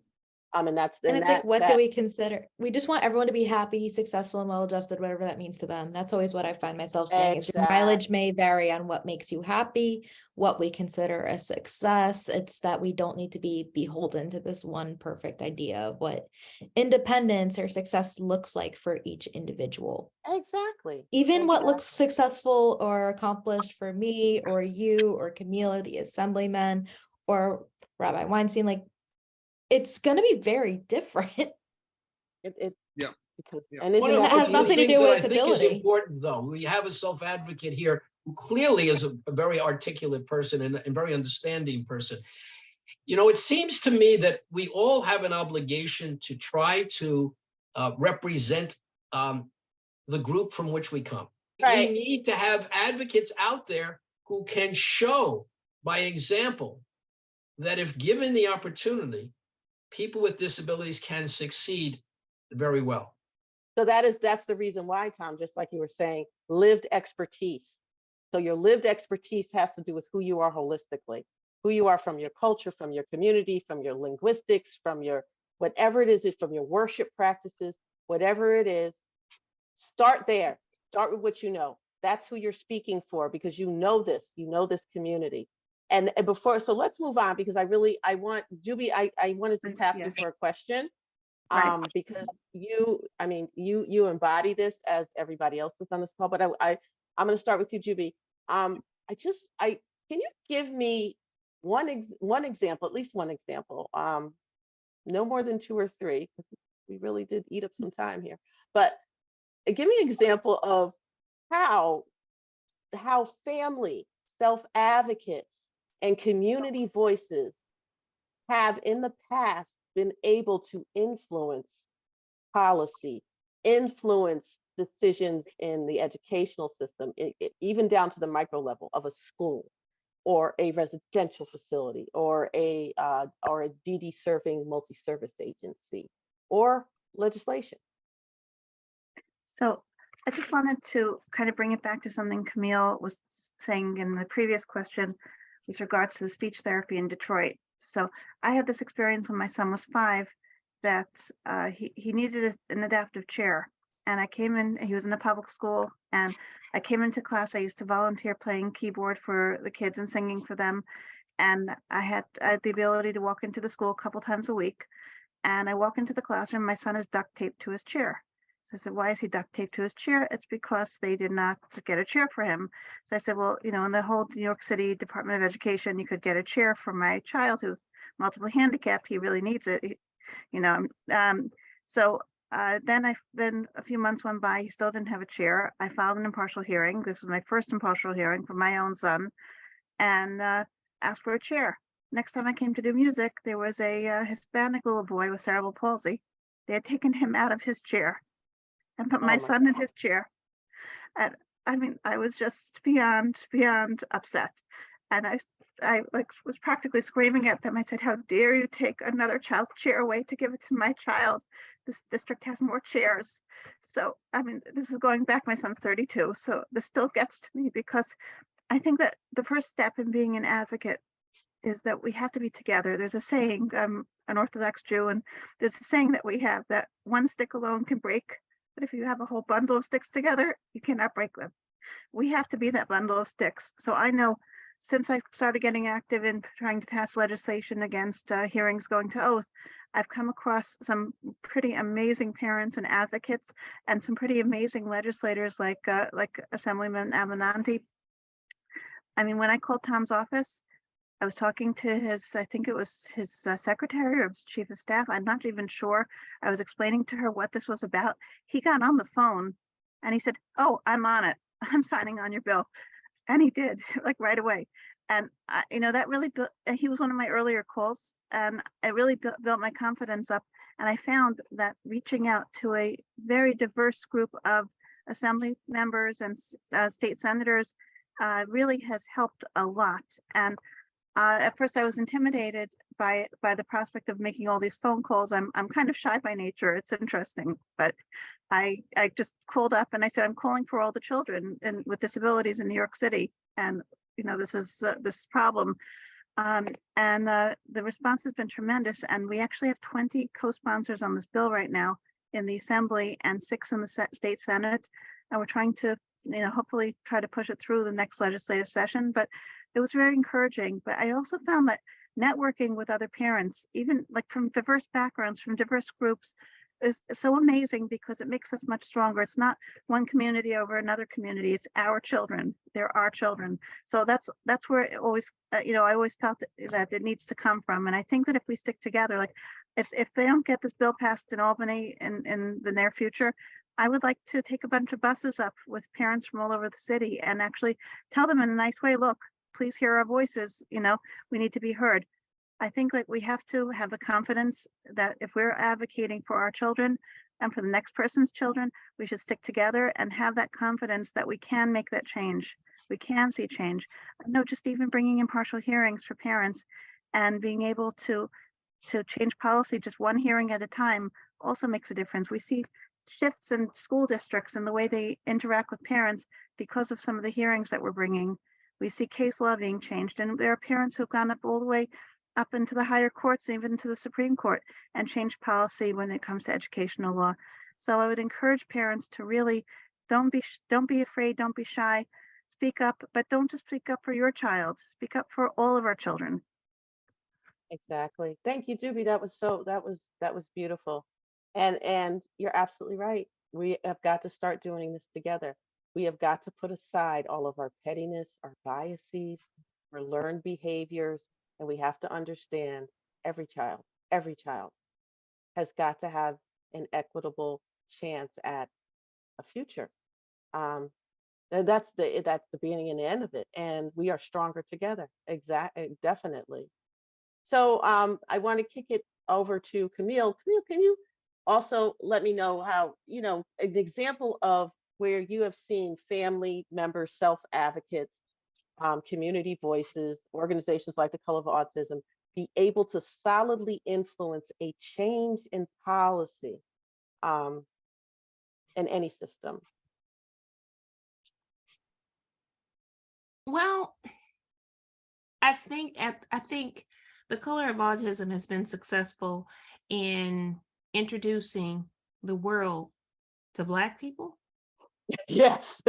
And it's like, what do we consider? We just want everyone to be happy, successful, and well-adjusted, whatever that means to them. That's always what I find myself saying. Is your mileage may vary on what makes you happy, what we consider a success. It's that we don't need to be beholden to this one perfect idea of what independence or success looks like for each individual. Exactly. Even what looks successful or accomplished for me or you or Camille or the Assemblyman or Rabbi Weinstein, like, it's going to be very different. And it has nothing to do with ability. I think is important, though. We have a self-advocate here who clearly is a very articulate person and a very understanding person. You know, it seems to me that we all have an obligation to try to represent the group from which we come. Right. We need to have advocates out there who can show by example that if given the opportunity, people with disabilities can succeed very well. So that's the reason why, Tom, just like you were saying, lived expertise. So your lived expertise has to do with who you are holistically, who you are from your culture, from your community, from your linguistics, from your whatever it is, from your worship practices, whatever it is. Start there. Start with what you know. That's who you're speaking for because you know this community. And before, so let's move on because I want, Judy, I wanted to tap you for a question because you embody this as everybody else that's on this call, but I'm going to start with you, Judy. Can you give me one example, at least one example, no more than 2 or 3, because we really did eat up some time here, but give me an example of how family, self-advocates, and community voices have in the past been able to influence policy, influence decisions in the educational system, even down to the micro level of a school or a residential facility or a DD serving multi-service agency or legislation. So I just wanted to kind of bring it back to something Camille was saying in the previous question with regards to the speech therapy in Detroit. So I had this experience when my son was 5 that he needed an adaptive chair. And I came in, he was in a public school, and I came into class. I used to volunteer playing keyboard for the kids and singing for them. And I had the ability to walk into the school a couple times a week. And I walk into the classroom, my son is duct taped to his chair. So I said, why is he duct taped to his chair? It's because they did not get a chair for him. So I said, well, you know, in the whole New York City Department of Education, you could get a chair for my child who's multiply handicapped. He really needs it, you know. Then a few months went by, he still didn't have a chair. I filed an impartial hearing. This was my first impartial hearing for my own son, and asked for a chair. Next time I came to do music, there was a Hispanic little boy with cerebral palsy. They had taken him out of his chair and put my son in his chair. And I mean, I was just beyond upset. And I like was practically screaming at them. I said, how dare you take another child's chair away to give it to my child? This district has more chairs. So, I mean, this is going back, my son's 32. So this still gets to me, because I think that the first step in being an advocate is that we have to be together. There's a saying, I'm an Orthodox Jew, and there's a saying that we have, that one stick alone can break, but if you have a whole bundle of sticks together, you cannot break them. We have to be that bundle of sticks. So I know since I started getting active in trying to pass legislation against hearings going to oath, I've come across some pretty amazing parents and advocates, and some pretty amazing legislators like Assemblyman ABINANTI. I mean, when I called Tom's office, I was talking to his, I think it was his secretary or his chief of staff. I'm not even sure. I was explaining to her what this was about. He got on the phone and he said, oh, I'm on it. I'm signing on your bill. And he did, like right away. And, you know, that really, he was one of my earlier calls, and it really built my confidence up. And I found that reaching out to a very diverse group of assembly members and state senators really has helped a lot. And at first I was intimidated by the prospect of making all these phone calls. I'm kind of shy by nature. It's interesting, but I just called up and I said, I'm calling for all the children with disabilities in New York City. And, you know, this is this problem. The response has been tremendous. And we actually have 20 co-sponsors on this bill right now in the Assembly and 6 in the state Senate. And we're trying to, you know, hopefully try to push it through the next legislative session. But it was very encouraging. But I also found that networking with other parents, even like from diverse backgrounds, from diverse groups, is so amazing, because it makes us much stronger. It's not one community over another community. It's our children. They're our children. So that's where it always, you know, I always felt that it needs to come from. And I think that if we stick together, like if they don't get this bill passed in Albany in the near future, I would like to take a bunch of buses up with parents from all over the city and actually tell them in a nice way, look, please hear our voices. You know, we need to be heard. I think like we have to have the confidence that if we're advocating for our children and for the next person's children, we should stick together and have that confidence that we can make that change. We can see change. No, just even bringing impartial hearings for parents and being able to change policy just one hearing at a time also makes a difference. We see shifts in school districts and the way they interact with parents because of some of the hearings that we're bringing. We see case law being changed, and there are parents who've gone up all the way up into the higher courts, even to the Supreme Court, and changed policy when it comes to educational law. So I would encourage parents to really don't be afraid, don't be shy, speak up, but don't just speak up for your child, speak up for all of our children. Exactly. Thank you, Judy. That was beautiful. And you're absolutely right. We have got to start doing this together. We have got to put aside all of our pettiness, our biases, our learned behaviors, and we have to understand every child has got to have an equitable chance at a future. And that's the beginning and the end of it. And we are stronger together. Exactly, definitely. So I want to kick it over to Camille. Camille, can you also let me know how, you know, an example of where you have seen family members, self-advocates, community voices, organizations like the Color of Autism be able to solidly influence a change in policy in any system? Well, I think the Color of Autism has been successful in introducing the world to Black people. Yes.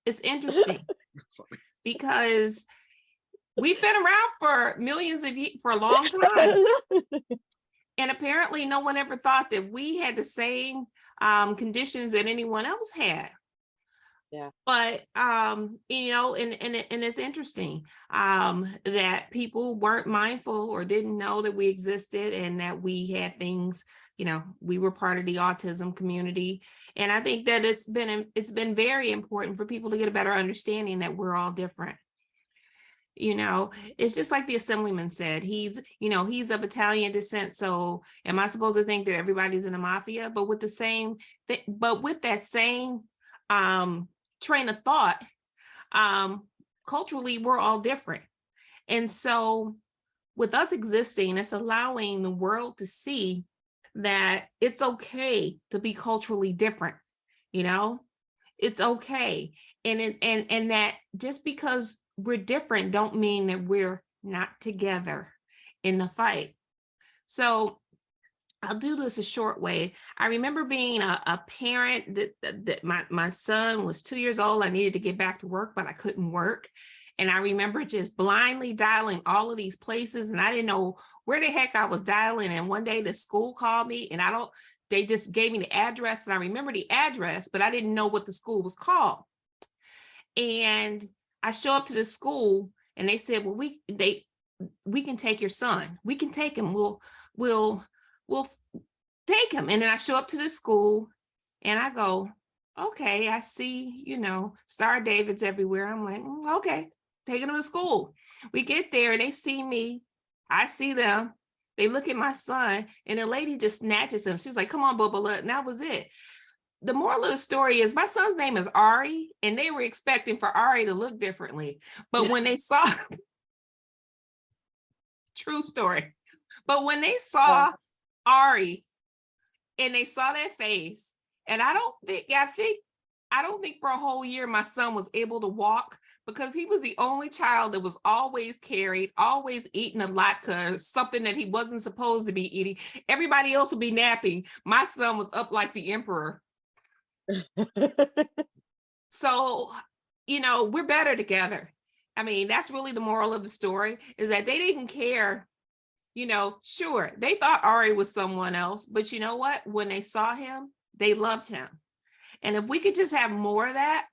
It's interesting because We've been around for millions of years, for a long time. And apparently no one ever thought that we had the same conditions that anyone else had. Yeah. But you know, and it's interesting that people weren't mindful or didn't know that we existed and that we had things, you know, we were part of the autism community. And I think that it's been very important for people to get a better understanding that we're all different. You know, it's just like the Assemblyman said, he's, you know, he's of Italian descent. So am I supposed to think that everybody's in the mafia? But with the same, but with that same train of thought, culturally, we're all different. And so with us existing, it's allowing the world to see that it's okay to be culturally different, you know, it's okay. And that just because we're different don't mean that we're not together in the fight. So I'll do this a short way. I remember being a parent that my son was 2 years old. I needed to get back to work, but I couldn't work. And I remember just blindly dialing all of these places, and I didn't know where the heck I was dialing. And one day the school called me, and they just gave me the address, and I remember the address, but I didn't know what the school was called. And I show up to the school, and they said, well, we can take your son. We can take him. We'll take him. And then I show up to the school and I go, okay, I see, you know, Star Davids everywhere. I'm like, okay, taking him to school. We get there and they see me. I see them. They look at my son and the lady just snatches him. She was like, come on, Bubba. And that was it. The moral of the story is my son's name is Ari, and they were expecting for Ari to look differently. But when they saw, true story, but when they saw Ari and they saw that face, and I don't think for a whole year my son was able to walk, because he was the only child that was always carried, always eating a lot, because something that he wasn't supposed to be eating. Everybody else would be napping. My son was up like the emperor. So, you know, we're better together. I mean, that's really the moral of the story, is that they didn't care. You know, sure, they thought Ari was someone else, but you know what? When they saw him, they loved him. And if we could just have more of that,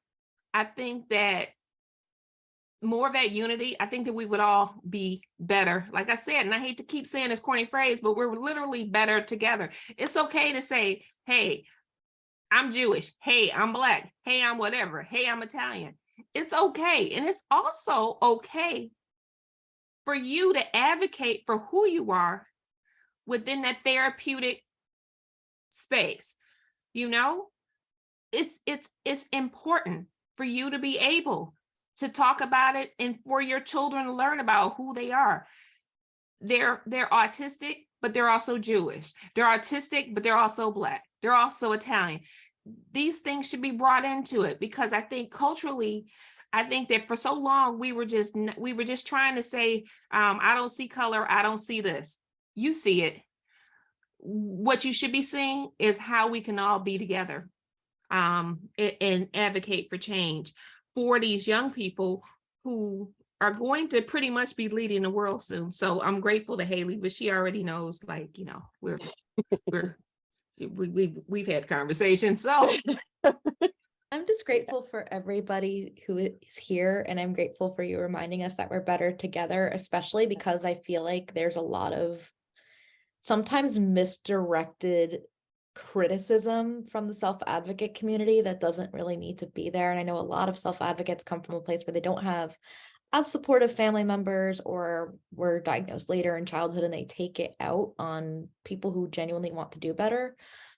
I think that more of that unity, I think that we would all be better. Like I said, and I hate to keep saying this corny phrase, but we're literally better together. It's okay to say, hey, I'm Jewish. Hey, I'm Black. Hey, I'm whatever. Hey, I'm Italian. It's okay. And it's also okay for you to advocate for who you are within that therapeutic space. You know, it's important for you to be able to talk about it and for your children to learn about who they are. They're autistic, but they're also Jewish. They're autistic, but they're also Black. They're also Italian. These things should be brought into it, because I think culturally, I think that for so long we were just trying to say, I don't see color, I don't see this. You see it. What you should be seeing is how we can all be together and advocate for change for these young people who are going to pretty much be leading the world soon. So I'm grateful to Haley, but she already knows, like, you know, we've had conversations. So I'm just grateful for everybody who is here, and I'm grateful for you reminding us that we're better together, especially because I feel like there's a lot of sometimes misdirected criticism from the self-advocate community that doesn't really need to be there. And I know a lot of self-advocates come from a place where they don't have as supportive family members, or were diagnosed later in childhood, and they take it out on people who genuinely want to do better.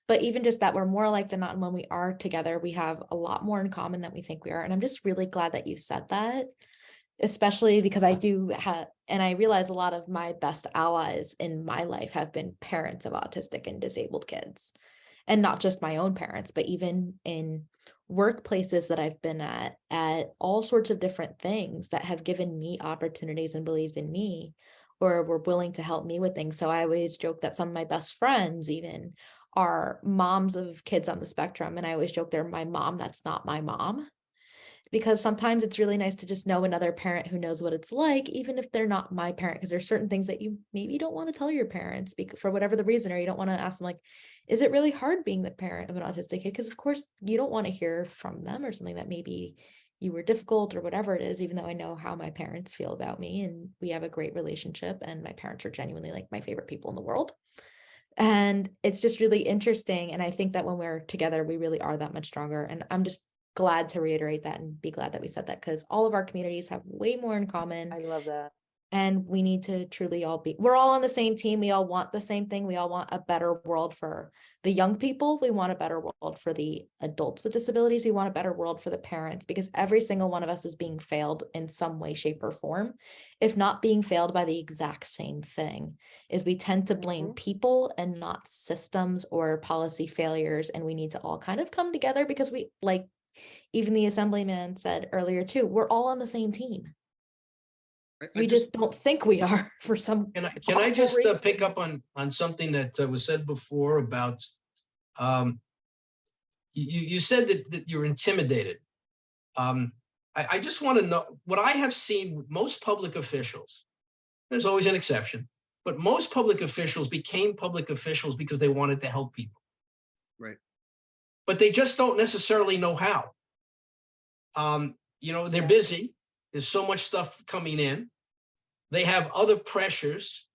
But even just that, we're more alike than not, and when we are together, we have a lot more in common than we think we are. And I'm just really glad that you said that, especially because I do have, and I realize a lot of my best allies in my life have been parents of autistic and disabled kids, and not just my own parents, but even in workplaces that I've been at all sorts of different things that have given me opportunities and believed in me, or were willing to help me with things. So I always joke that some of my best friends even are moms of kids on the spectrum. And I always joke they're my mom, that's not my mom. because sometimes it's really nice to just know another parent who knows what it's like, even if they're not my parent, because there's certain things that you maybe don't want to tell your parents for whatever the reason, or you don't want to ask them, like, is it really hard being the parent of an autistic kid? Because of course you don't want to hear from them or something that maybe you were difficult or whatever it is, even though I know how my parents feel about me and we have a great relationship and my parents are genuinely like my favorite people in the world. And it's just really interesting. And I think that when we're together, we really are that much stronger. And I'm just glad to reiterate that and be glad that we said that, because all of our communities have way more in common. I love that. And we need to truly we're all on the same team. We all want the same thing. We all want a better world for the young people. We want a better world for the adults with disabilities. We want a better world for the parents, because every single one of us is being failed in some way, shape, or form, if not being failed by the exact same thing. Is we tend to blame people and not systems or policy failures. And we need to all kind of come together, because we, like even the Assemblyman said earlier too, we're all on the same team. We just don't think we are for some. Can I just pick up on something that was said before about, you said that you're intimidated. I just want to know what I have seen with most public officials. There's always an exception, but most public officials became public officials because they wanted to help people. Right. But they just don't necessarily know how. They're busy. There's so much stuff coming in. They have other pressures.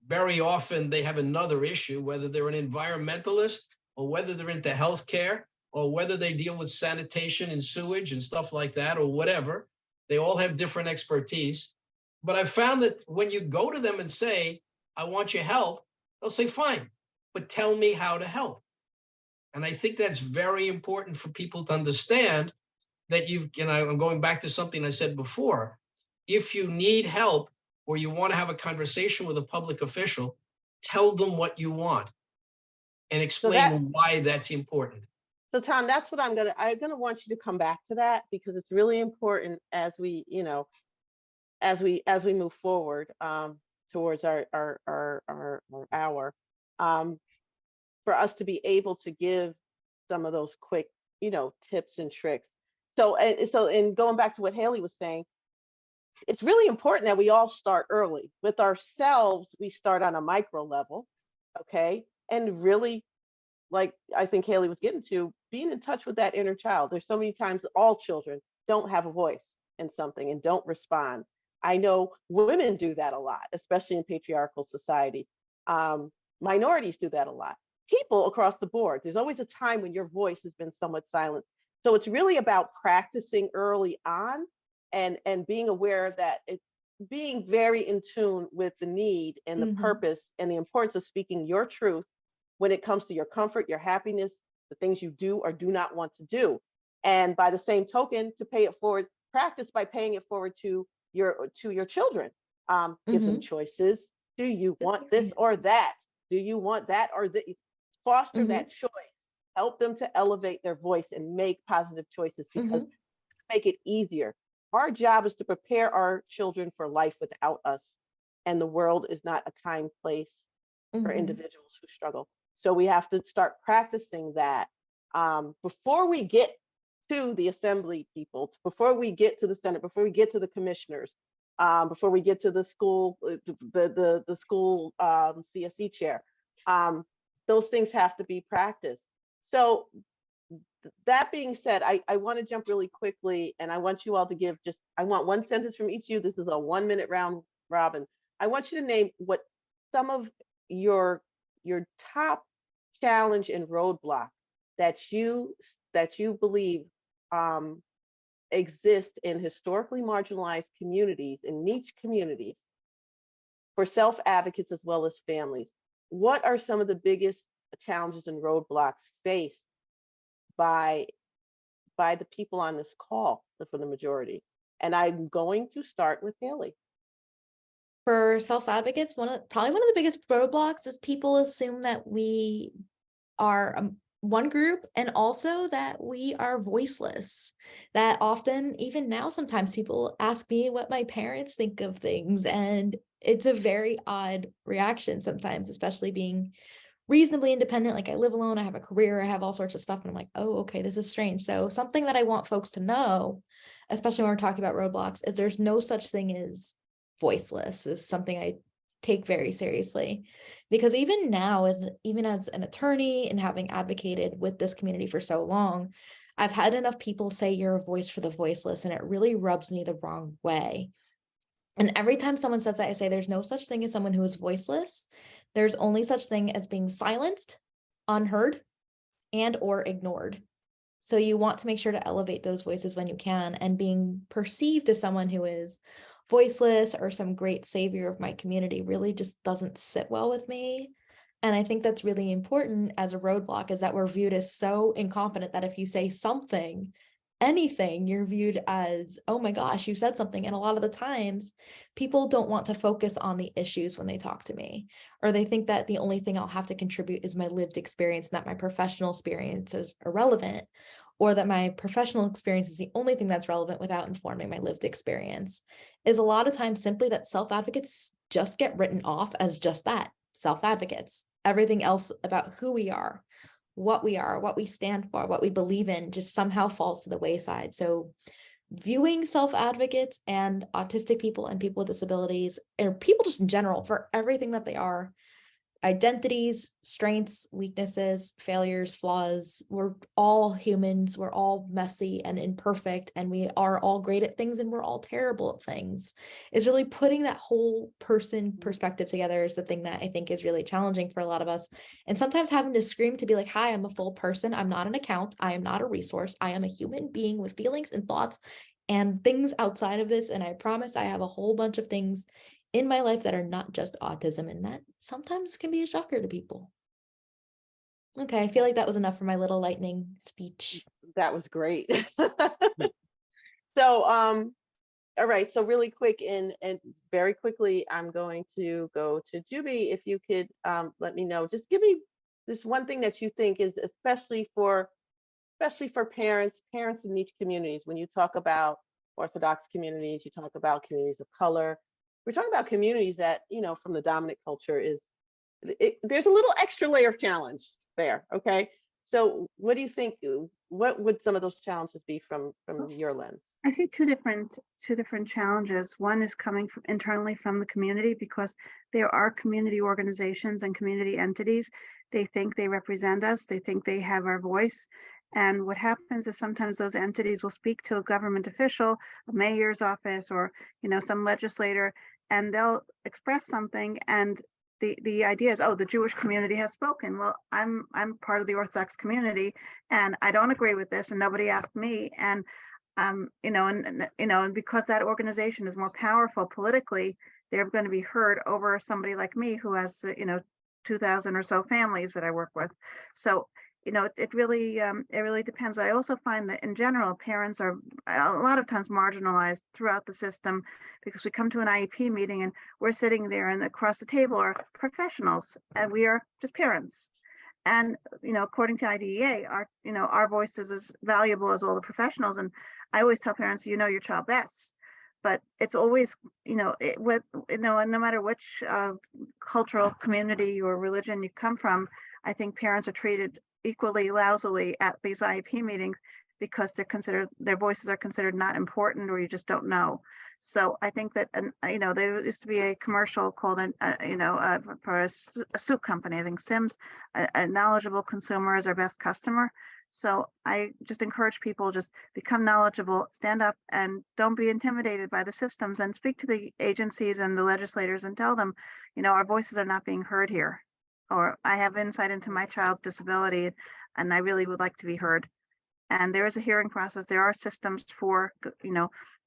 Very often they have another issue, whether they're an environmentalist or whether they're into healthcare or whether they deal with sanitation and sewage and stuff like that or whatever. They all have different expertise. But I've found that when you go to them and say, I want your help, they'll say, fine, but tell me how to help. And I think that's very important for people to understand that I'm going back to something I said before. If you need help or you want to have a conversation with a public official, tell them what you want and explain why that's important. So Tom, that's what I'm gonna want you to come back to that, because it's really important as we, as we move forward towards our hour, for us to be able to give some of those quick, tips and tricks. So in going back to what Haley was saying, it's really important that we all start early. With ourselves, we start on a micro level, okay? And really, like I think Haley was getting to, being in touch with that inner child. There's so many times all children don't have a voice in something and don't respond. I know women do that a lot, especially in patriarchal societies. Minorities do that a lot. People across the board, there's always a time when your voice has been somewhat silenced. So it's really about practicing early on and being aware that being very in tune with the need and the purpose and the importance of speaking your truth when it comes to your comfort, your happiness, the things you do or do not want to do. And by the same token, to pay it forward, practice by paying it forward to your children. Give them choices. Do you want this or that? Do you want that or that? Foster that choice. Help them to elevate their voice and make positive choices, because make it easier. Our job is to prepare our children for life without us. And the world is not a kind place for individuals who struggle. So we have to start practicing that before we get to the assembly people, before we get to the Senate, before we get to the commissioners, before we get to the school, the school CSE chair. Those things have to be practiced. So that being said, I want to jump really quickly, and I want you all to give I want one sentence from each of you. This is a 1-minute round robin. I want you to name what some of your top challenge and roadblock that you believe exist in historically marginalized communities, in niche communities, for self-advocates as well as families. What are some of the biggest challenges and roadblocks faced by the people on this call, for the majority? And I'm going to start with Haley. For self-advocates, probably one of the biggest roadblocks is people assume that we are one group, and also that we are voiceless. That often, even now, sometimes people ask me what my parents think of things, and it's a very odd reaction sometimes, especially being reasonably independent. Like I live alone, I have a career, I have all sorts of stuff. And I'm like, oh, okay, this is strange. So something that I want folks to know, especially when we're talking about roadblocks, is there's no such thing as voiceless, is something I take very seriously. Because even now, even as an attorney and having advocated with this community for so long, I've had enough people say you're a voice for the voiceless, and it really rubs me the wrong way. And every time someone says that, I say there's no such thing as someone who is voiceless. There's only such thing as being silenced, unheard, and or ignored. So you want to make sure to elevate those voices when you can, and being perceived as someone who is voiceless or some great savior of my community really just doesn't sit well with me. And I think that's really important as a roadblock, is that we're viewed as so incompetent that if you say something, anything, you're viewed as, oh my gosh, you said something. And a lot of the times people don't want to focus on the issues when they talk to me, or they think that the only thing I'll have to contribute is my lived experience, and that my professional experience is irrelevant, or that my professional experience is the only thing that's relevant without informing my lived experience. Is a lot of times simply that self-advocates just get written off as just that, self-advocates. Everything else about who we are, what we stand for, what we believe in, just somehow falls to the wayside. So viewing self-advocates and autistic people and people with disabilities, or people just in general, for everything that they are, identities, strengths, weaknesses, failures, flaws, we're all humans, we're all messy and imperfect, and we are all great at things and we're all terrible at things, is really putting that whole person perspective together is the thing that I think is really challenging for a lot of us. And sometimes having to scream to be like, hi, I'm a full person, I'm not an account, I am not a resource, I am a human being with feelings and thoughts and things outside of this, and I promise I have a whole bunch of things in my life that are not just autism, and that sometimes can be a shocker to people. Okay, I feel like that was enough for my little lightning speech. That was great. So, all right. So really quick and very quickly, I'm going to go to JUDY. If you could let me know, just give me this one thing that you think is especially for parents in niche communities. When you talk about Orthodox communities, you talk about communities of color. We're talking about communities that, you know, from the dominant culture there's a little extra layer of challenge there. Okay. So what do you think, what would some of those challenges be from your lens? I see two different challenges. One is coming from internally from the community, because there are community organizations and community entities. They think they represent us. They think they have our voice. And what happens is sometimes those entities will speak to a government official, a mayor's office, or, you know, some legislator, and they'll express something, and the idea is, oh, the Jewish community has spoken. Well, I'm part of the Orthodox community, and I don't agree with this, and nobody asked me. And you know, and because that organization is more powerful politically, they're going to be heard over somebody like me who has 2,000 or so families that I work with. So, you know, it really depends. But I also find that in general, parents are a lot of times marginalized throughout the system, because we come to an IEP meeting and we're sitting there, and across the table are professionals, and we are just parents. And, you know, according to IDEA, our voice is as valuable as all the professionals. And I always tell parents, you know your child best. But it's always, and no matter which cultural community or religion you come from, I think parents are treated equally lousily at these IEP meetings, because their voices are considered not important, or you just don't know. So I think that, there used to be a commercial called, for a soup company, I think Sims, a knowledgeable consumer is our best customer. So I just encourage people, just become knowledgeable, stand up, and don't be intimidated by the systems, and speak to the agencies and the legislators and tell them, our voices are not being heard here, or I have insight into my child's disability and I really would like to be heard. And there is a hearing process. There are systems for,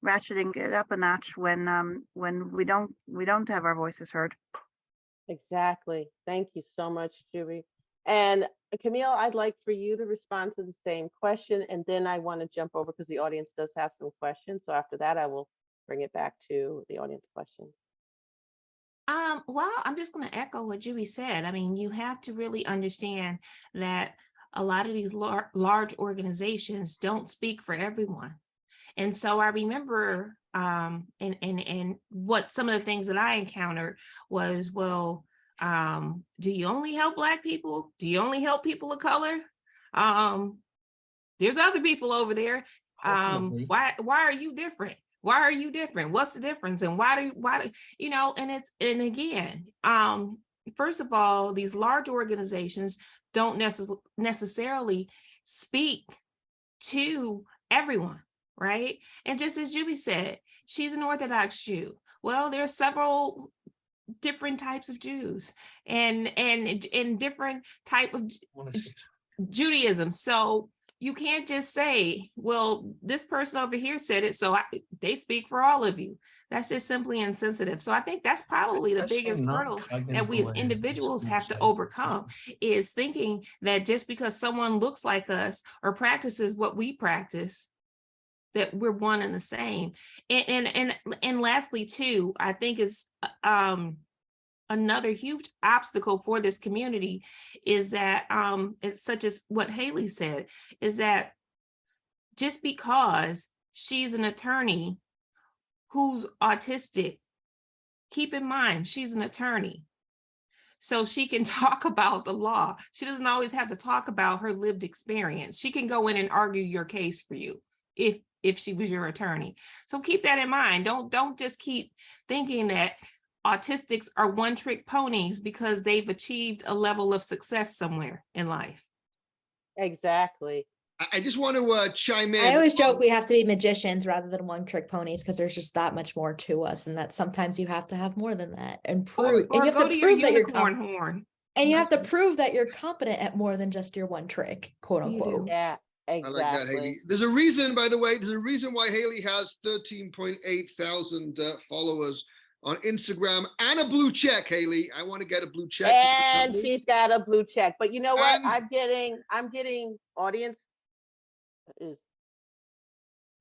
ratcheting it up a notch when we don't have our voices heard. Exactly. Thank you so much, JUDY. And Camille, I'd like for you to respond to the same question, and then I want to jump over because the audience does have some questions. So after that, I will bring it back to the audience questions. Well, I'm just going to echo what JUDY said. I mean, you have to really understand that a lot of these large organizations don't speak for everyone. And so I remember, and what some of the things that I encountered was, well, Do you only help Black people? Do you only help people of color? There's other people over there. Ultimately. Why are you different? Why are you different? What's the difference? And why you know, and again, first of all, these large organizations don't necessarily speak to everyone, right? And just as Juby said, she's an Orthodox Jew. Well, there are several different types of Jews and different type of Judaism. So you can't just say, well, this person over here said it, so they speak for all of you. That's just simply insensitive. So I think that's probably the biggest hurdle that we as individuals have to overcome, is thinking that just because someone looks like us or practices what we practice, that we're one and the same. And lastly, too, I think is another huge obstacle for this community is that, it's such as what Haley said, is that just because she's an attorney who's autistic, keep in mind, she's an attorney. So she can talk about the law. She doesn't always have to talk about her lived experience. She can go in and argue your case for you if she was your attorney. So keep that in mind. Don't just keep thinking that autistics are one-trick ponies because they've achieved a level of success somewhere in life. Exactly. I just want to chime in. I always joke we have to be magicians rather than one-trick ponies because there's just that much more to us, and that sometimes you have to have more than that and prove. Or and you have go to to your prove that you're unicorn horn. and you have to prove that you're competent at more than just your one trick, quote You unquote. do. Yeah, I like that, exactly. Haley. There's a reason, by the way, there's a reason why Haley has 13.8 thousand followers on Instagram and a blue check, Haley. I want to get a blue check. And she's got a blue check. But you know what? And- I'm getting audience.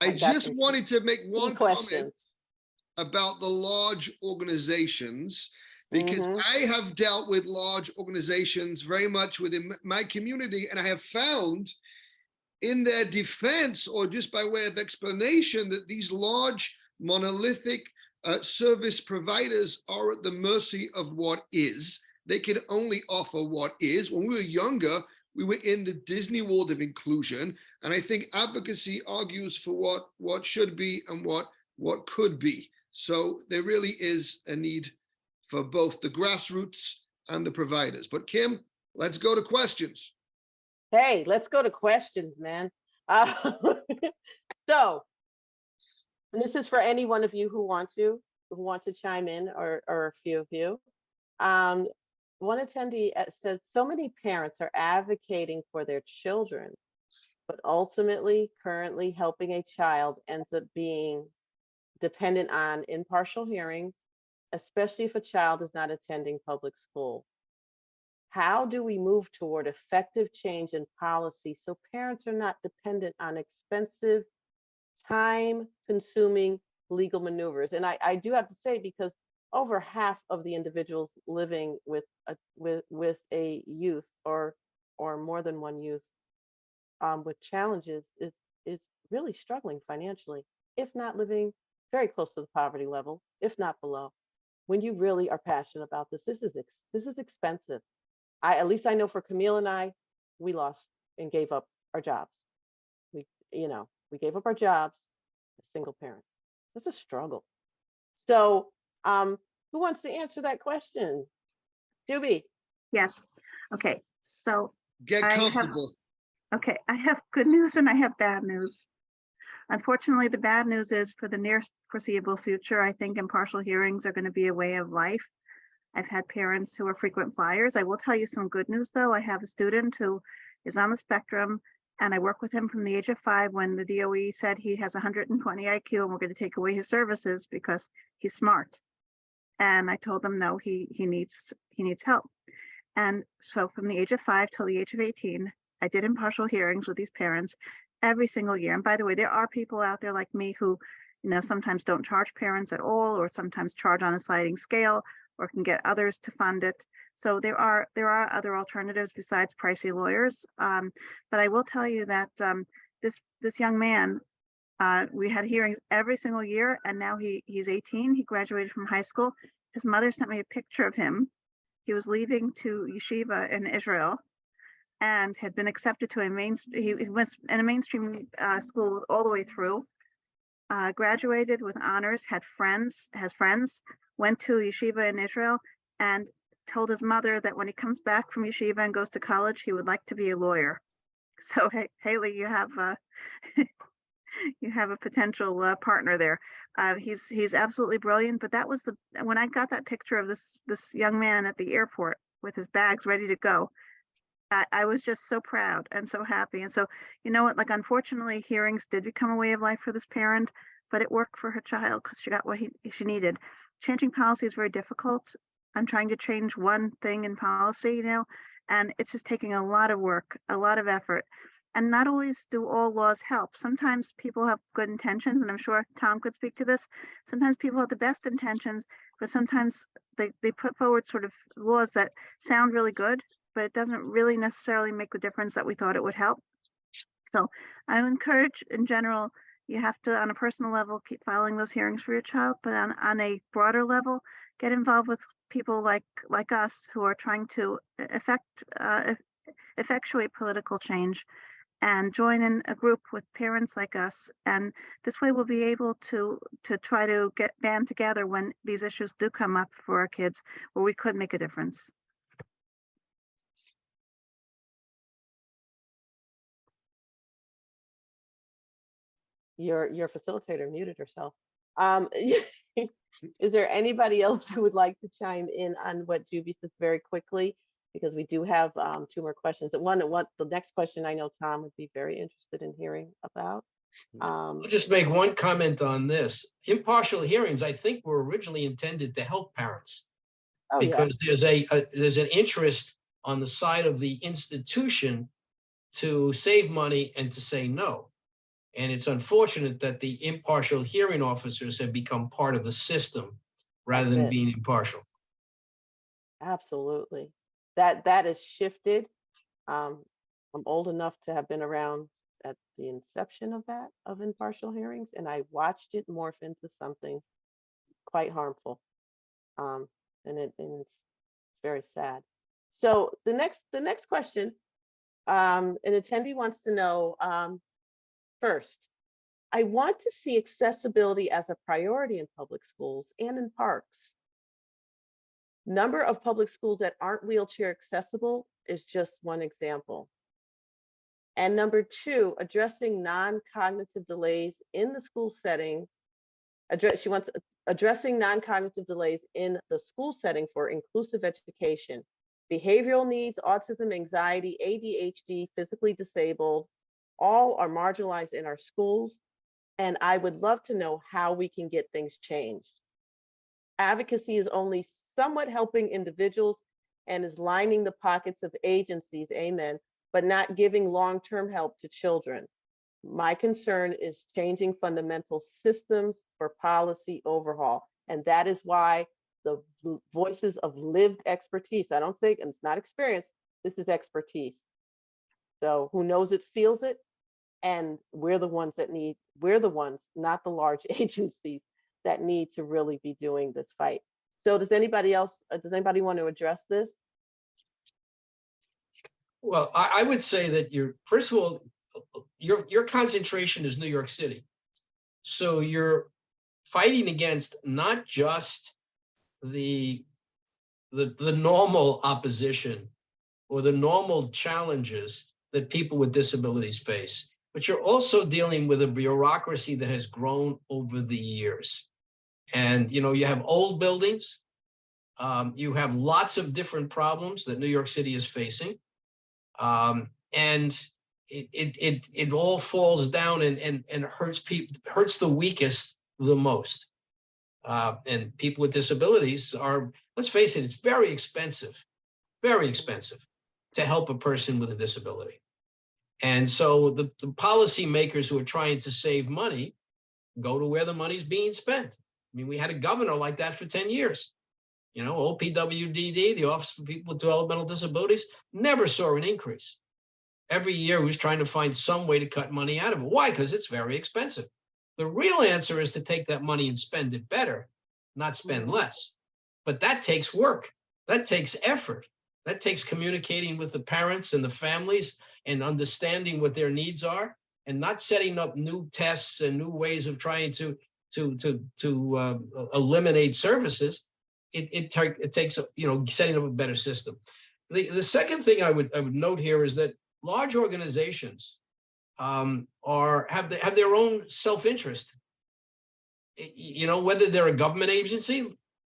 I just wanted to make one comment questions about the large organizations, because Mhm. I have dealt with large organizations very much within my community, and I have found in their defense, or just by way of explanation, that these large monolithic service providers are at the mercy of what is. They can only offer what is. When we were younger, we were in the Disney world of inclusion, and I think advocacy argues for what should be and what could be. So there really is a need for both the grassroots and the providers. But Kim, let's go to questions. Hey, let's go to questions, man. So this is for any one of you who want to chime in, or a few of you. One attendee said, so many parents are advocating for their children, but ultimately currently helping a child ends up being dependent on impartial hearings, especially if a child is not attending public school. How do we move toward effective change in policy so parents are not dependent on expensive, time-consuming legal maneuvers? And I do have to say, because over half of the individuals living with a youth or more than one youth with challenges is really struggling financially, if not living very close to the poverty level, if not below. When you really are passionate about this is expensive. At least I know for Camille and I, we lost and gave up our jobs. We gave up our jobs as single parents. It's a struggle. So who wants to answer that question? Juby. Yes. Okay. So Get comfortable. I have good news and I have bad news. Unfortunately, the bad news is, for the near foreseeable future, I think impartial hearings are going to be a way of life. I've had parents who are frequent flyers. I will tell you some good news, though. I have a student who is on the spectrum, and I work with him from the age of 5 when the DOE said he has 120 IQ and we're going to take away his services because he's smart. And I told them, no, he needs help. And so from the age of 5 till the age of 18, I did impartial hearings with these parents every single year. And by the way, there are people out there like me who, sometimes don't charge parents at all, or sometimes charge on a sliding scale, or can get others to fund it. So there are other alternatives besides pricey lawyers. But I will tell you that this young man, we had hearings every single year, and now he's 18. He graduated from high school. His mother sent me a picture of him. He was leaving to yeshiva in Israel and had been accepted to he was in a mainstream school all the way through, graduated with honors, has friends, went to yeshiva in Israel, and told his mother that when he comes back from yeshiva and goes to college, he would like to be a lawyer. So, Haley, you have you have a potential partner there. He's absolutely brilliant. But that was when I got that picture of this young man at the airport with his bags ready to go, I was just so proud and so happy. And so, you know what, like, unfortunately, hearings did become a way of life for this parent, but it worked for her child because she got what she needed. Changing policy is very difficult. I'm trying to change one thing in policy, you know, and it's just taking a lot of work, a lot of effort. And not always do all laws help. Sometimes people have good intentions, and I'm sure Tom could speak to this. Sometimes people have the best intentions, but sometimes they put forward sort of laws that sound really good, but it doesn't really necessarily make the difference that we thought it would help. So I encourage, in general, you have to, on a personal level, keep filing those hearings for your child, but on a broader level, get involved with people like us who are trying to effectuate political change, and join in a group with parents like us. And this way we'll be able to try to band together when these issues do come up for our kids, where we could make a difference. Your facilitator muted herself. Is there anybody else who would like to chime in on what Juby said very quickly? Because we do have 2 more questions. The next question I know Tom would be very interested in hearing about. I'll just make one comment on this. Impartial hearings, I think, were originally intended to help parents, because there's an interest on the side of the institution to save money and to say no. And it's unfortunate that the impartial hearing officers have become part of the system rather than being impartial. Absolutely. That has shifted. I'm old enough to have been around at the inception of impartial hearings, and I watched it morph into something quite harmful. And it's very sad. So the next question, an attendee wants to know, first, I want to see accessibility as a priority in public schools and in parks. Number of public schools that aren't wheelchair accessible is just one example. And number 2, addressing non-cognitive delays in the school setting. She wants addressing non-cognitive delays in the school setting for inclusive education. Behavioral needs, autism, anxiety, ADHD, physically disabled, all are marginalized in our schools. And I would love to know how we can get things changed. Advocacy is only somewhat helping individuals and is lining the pockets of agencies, amen, but not giving long-term help to children. My concern is changing fundamental systems for policy overhaul. And that is why the voices of lived expertise, I don't say, and it's not experience, this is expertise. So who knows it, feels it, and we're the ones, not the large agencies, that need to really be doing this fight. So does anybody want to address this? Well, I would say that first of all, your concentration is New York City. So you're fighting against not just the normal opposition or the normal challenges that people with disabilities face, but you're also dealing with a bureaucracy that has grown over the years. And, you know, you have old buildings, you have lots of different problems that New York City is facing. And it all falls down and hurts people, hurts the weakest the most. And people with disabilities are, let's face it, it's very expensive to help a person with a disability. And so the policymakers who are trying to save money go to where the money's being spent. I mean, we had a governor like that for 10 years. You know, OPWDD, the Office for People with Developmental Disabilities, never saw an increase. Every year, he was trying to find some way to cut money out of it. Why? Because it's very expensive. The real answer is to take that money and spend it better, not spend less. But that takes work. That takes effort. That takes communicating with the parents and the families and understanding what their needs are, and not setting up new tests and new ways of trying to eliminate services. It takes, setting up a better system. The second thing I would note here is that large organizations have their own self-interest. Whether they're a government agency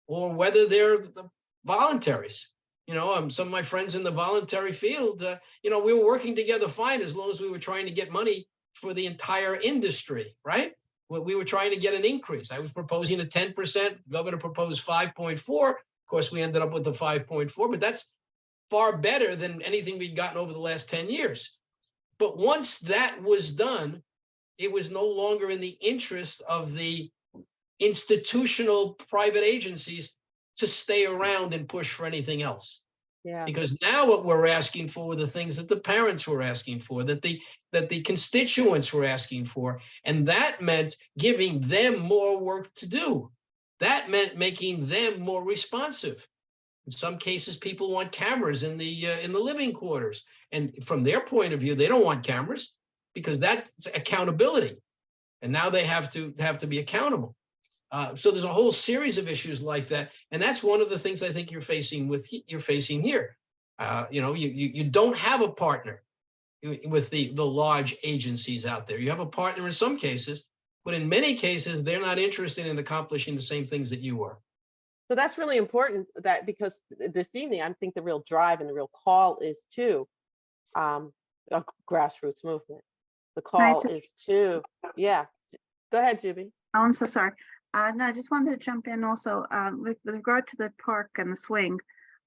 or whether they're the voluntaries. Some of my friends in the voluntary field, we were working together fine as long as we were trying to get money for the entire industry, right? We were trying to get an increase. I was proposing a 10%. The governor proposed 5.4. Of course, we ended up with the 5.4, but that's far better than anything we'd gotten over the last 10 years. But once that was done, it was no longer in the interest of the institutional private agencies to stay around and push for anything else. Yeah. Because now what we're asking for were the things that the parents were asking for, that the constituents were asking for. And that meant giving them more work to do. That meant making them more responsive. In some cases, people want cameras in the living quarters. And from their point of view, they don't want cameras because that's accountability. And now they have to be accountable. So there's a whole series of issues like that, and that's one of the things I think you're facing here. You don't have a partner with the large agencies out there. You have a partner in some cases, but in many cases they're not interested in accomplishing the same things that you are. So that's really important, that because this evening I think the real drive and the real call is to a grassroots movement. The call is to, yeah. Go ahead, Juby. Oh, I'm so sorry. No, I just wanted to jump in also with regard to the park and the swing.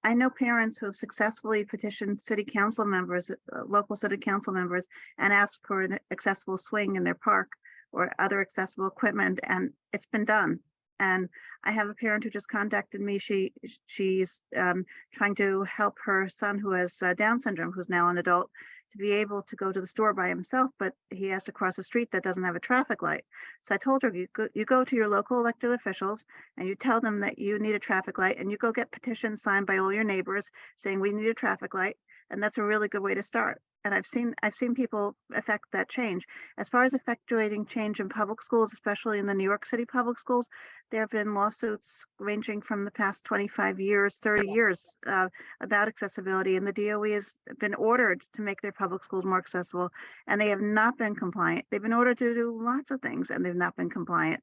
I know parents who have successfully petitioned city council members, local city council members, and asked for an accessible swing in their park or other accessible equipment, and it's been done. And I have a parent who just contacted me. She's trying to help her son who has Down syndrome, who's now an adult, to be able to go to the store by himself, but he has to cross a street that doesn't have a traffic light. So I told her, you go to your local elected officials and you tell them that you need a traffic light, and you go get petitions signed by all your neighbors saying we need a traffic light. And that's a really good way to start. And I've seen people affect that change. As far as effectuating change in public schools, especially in the New York City public schools, there have been lawsuits ranging from the past 25 years, 30 years about accessibility, and the DOE has been ordered to make their public schools more accessible, and they have not been compliant. They've been ordered to do lots of things, and they've not been compliant.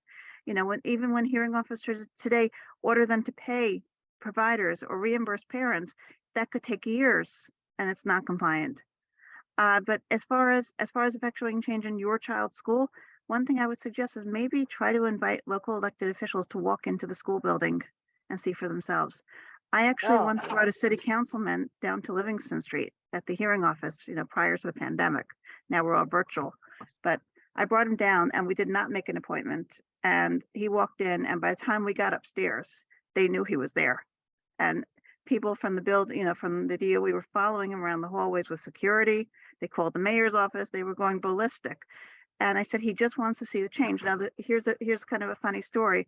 Even when hearing officers today order them to pay providers or reimburse parents, that could take years, and it's not compliant. But as far as effectuating change in your child's school, one thing I would suggest is maybe try to invite local elected officials to walk into the school building and see for themselves. I actually once brought a city councilman down to Livingston Street at the hearing office, prior to the pandemic. Now we're all virtual, but I brought him down and we did not make an appointment. And he walked in, and by the time we got upstairs, they knew he was there. And people from the building, from the DOE were following him around the hallways with security. They called the mayor's office. They were going ballistic. And I said, he just wants to see the change. Now, here's kind of a funny story.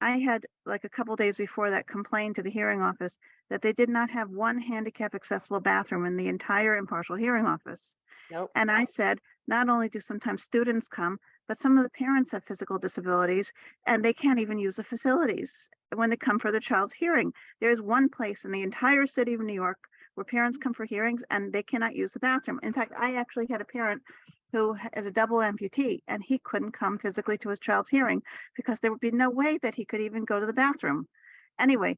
I had, like a couple days before that, complained to the hearing office that they did not have one handicap accessible bathroom in the entire impartial hearing office. Nope. And I said, not only do sometimes students come, but some of the parents have physical disabilities and they can't even use the facilities when they come for their child's hearing. There's one place in the entire city of New York where parents come for hearings and they cannot use the bathroom. In fact, I actually had a parent who is a double amputee, and he couldn't come physically to his child's hearing because there would be no way that he could even go to the bathroom. Anyway,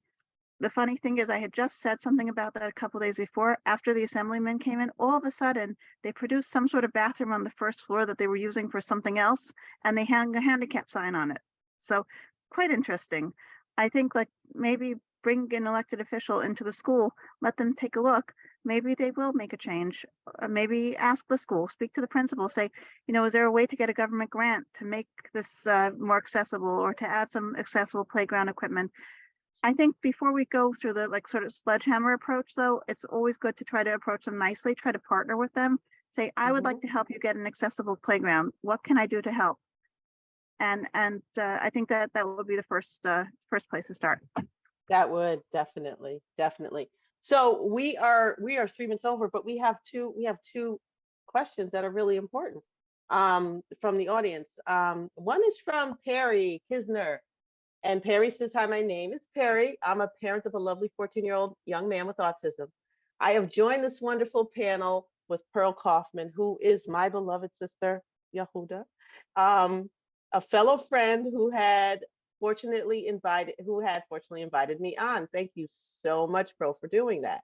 the funny thing is I had just said something about that a couple days before. After the Assemblyman came in, all of a sudden they produced some sort of bathroom on the first floor that they were using for something else, and they hung a handicap sign on it. So quite interesting. I think, like, maybe bring an elected official into the school, let them take a look. Maybe they will make a change. Maybe ask the school, speak to the principal, say, is there a way to get a government grant to make this more accessible, or to add some accessible playground equipment? I think before we go through the sort of sledgehammer approach, though, it's always good to try to approach them nicely, try to partner with them, say, I would like to help you get an accessible playground. What can I do to help? And I think that would be the first place to start. That would definitely, definitely. So we are 3 minutes over, but we have two questions that are really important from the audience. One is from Perry Kisner. And Perry says, hi, my name is Perry. I'm a parent of a lovely 14-year-old young man with autism. I have joined this wonderful panel with Pearl Kaufman, who is my beloved sister, Yehuda, a fellow friend who had fortunately invited me on. Thank you so much, Pearl, for doing that.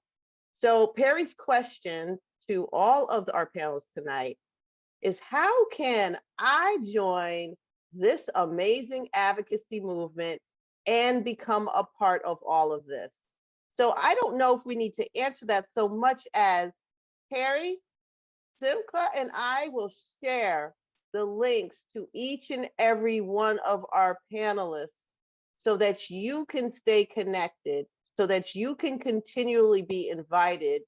So Perry's question to all of our panelists tonight is, how can I join this amazing advocacy movement and become a part of all of this? So I don't know if we need to answer that so much as, Perry, SIMCHA and I will share the links to each and every one of our panelists so that you can stay connected, so that you can continually be invited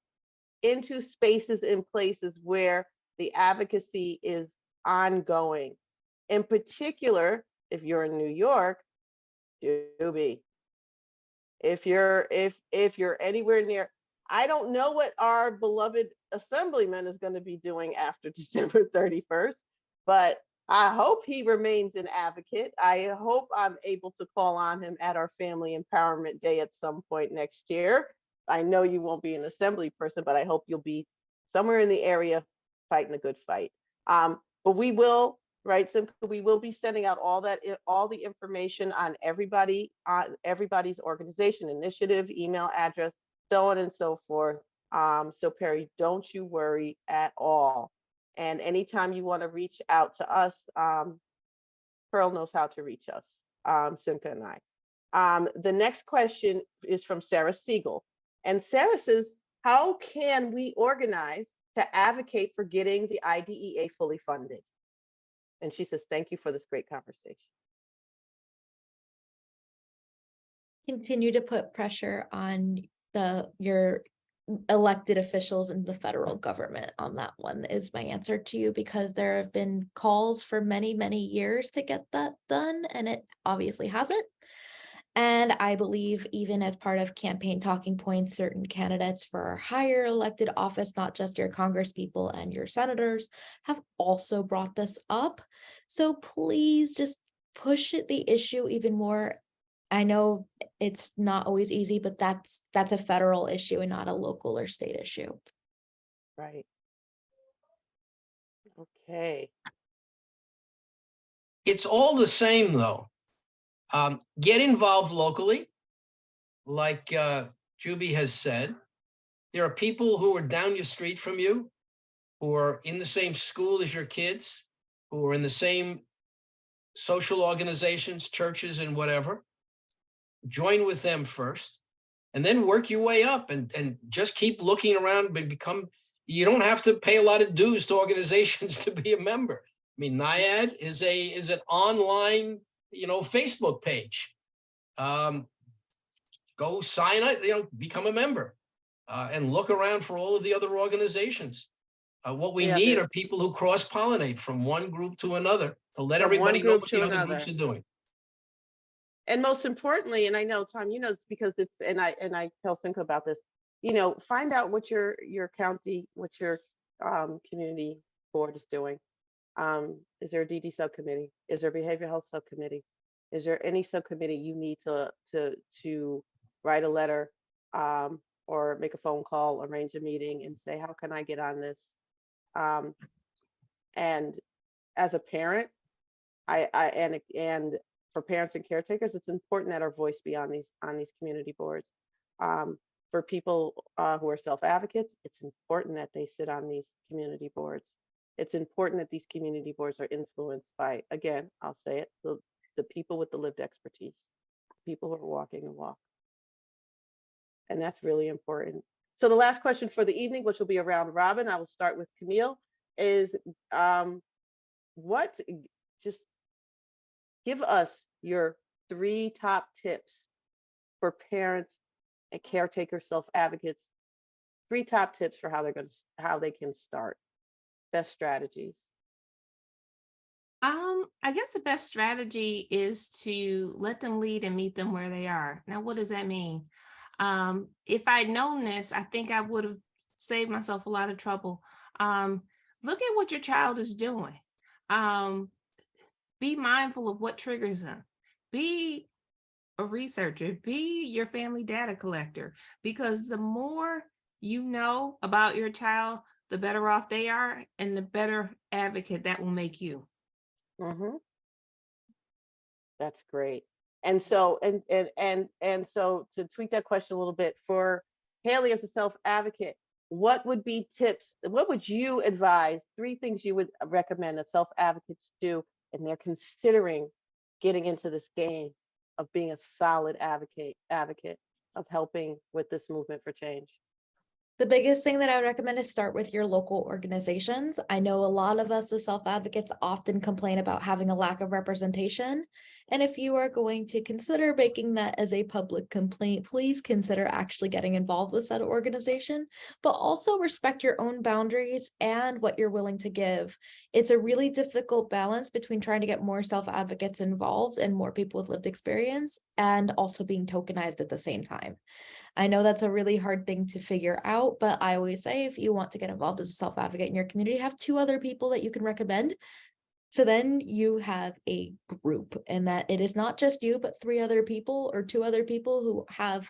into spaces and places where the advocacy is ongoing. In particular, if you're in New York, JUDY. If you're anywhere near, I don't know what our beloved Assemblyman is going to be doing after December 31st, but I hope he remains an advocate. I hope I'm able to call on him at our Family Empowerment Day at some point next year. I know you won't be an assembly person, but I hope you'll be somewhere in the area fighting a good fight. But we will, right, SIMCHA, we will be sending out all the information on everybody's organization, initiative, email address, so on and so forth. So Perry, don't you worry at all. And anytime you want to reach out to us, Pearl knows how to reach us, SIMCHA and I. The next question is from Sarah Siegel. And Sarah says, how can we organize to advocate for getting the IDEA fully funded? And she says, thank you for this great conversation. Continue to put pressure on your elected officials in the federal government on that one is my answer to you, because there have been calls for many, many years to get that done, and it obviously hasn't. And I believe even as part of campaign talking points, certain candidates for higher elected office, not just your congresspeople and your senators, have also brought this up. So please just push the issue even more. I know it's not always easy, but that's a federal issue and not a local or state issue. Right. Okay. It's all the same, though. Get involved locally, like Juby has said. There are people who are down your street from you, who are in the same school as your kids, who are in the same social organizations, churches, and whatever. Join with them first, and then work your way up, and just keep looking around and you don't have to pay a lot of dues to organizations to be a member. I mean, NIAD is an online, Facebook page. Go sign up, become a member, and look around for all of the other organizations. What we need are people who cross-pollinate from one group to another to let everybody know what the other groups are doing. And most importantly, and I know, Tom, because it's, and I tell SIMCHA about this, find out what your county, what your community board is doing. Is there a DD subcommittee? Is there a behavioral health subcommittee? Is there any subcommittee you need to write a letter or make a phone call, arrange a meeting, and say, how can I get on this? And as a parent, and for parents and caretakers, it's important that our voice be on these community boards. For people who are self-advocates, it's important that they sit on these community boards. It's important that these community boards are influenced by, again, I'll say it, the people with the lived expertise, people who are walking the walk. And that's really important. So the last question for the evening, which will be a round robin, I will start with CAMILLE, is just give us your 3 top tips for parents and caretaker self-advocates. 3 top tips for how they can start. Best strategies. I guess the best strategy is to let them lead and meet them where they are. Now, what does that mean? If I'd known this, I think I would have saved myself a lot of trouble. Look at what your child is doing. Be mindful of what triggers them. Be a researcher, be your family data collector, because the more you know about your child, the better off they are and the better advocate that will make you. Mm-hmm. That's great. And so, and so to tweak that question a little bit, for Haley as a self-advocate, what would be tips? What would you advise? 3 things you would recommend that self-advocates do, and they're considering getting into this game of being a solid advocate of helping with this movement for change? The biggest thing that I would recommend is start with your local organizations. I know a lot of us as self-advocates often complain about having a lack of representation. And if you are going to consider making that as a public complaint, please consider actually getting involved with that organization, but also respect your own boundaries and what you're willing to give. It's a really difficult balance between trying to get more self-advocates involved and more people with lived experience, and also being tokenized at the same time. I know that's a really hard thing to figure out, but I always say, if you want to get involved as a self-advocate in your community, have 2 other people that you can recommend. So then you have a group, and that it is not just you, but 3 other people or 2 other people who have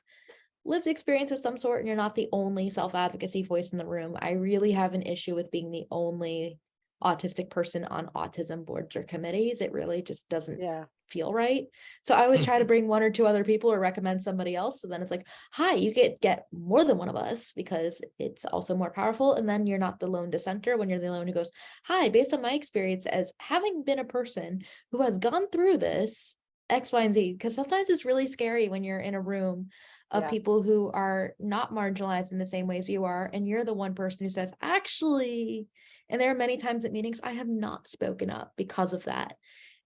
lived experience of some sort, and you're not the only self-advocacy voice in the room. I really have an issue with being the only autistic person on autism boards or committees. It really just doesn't feel right. So I always try to bring 1 or 2 other people or recommend somebody else. So then it's like, hi, you get more than one of us, because it's also more powerful. And then you're not the lone dissenter when you're the lone who goes, hi, based on my experience as having been a person who has gone through this X, Y, and Z. Because sometimes it's really scary when you're in a room of people who are not marginalized in the same ways you are, and you're the one person who says, actually. And there are many times at meetings I have not spoken up because of that.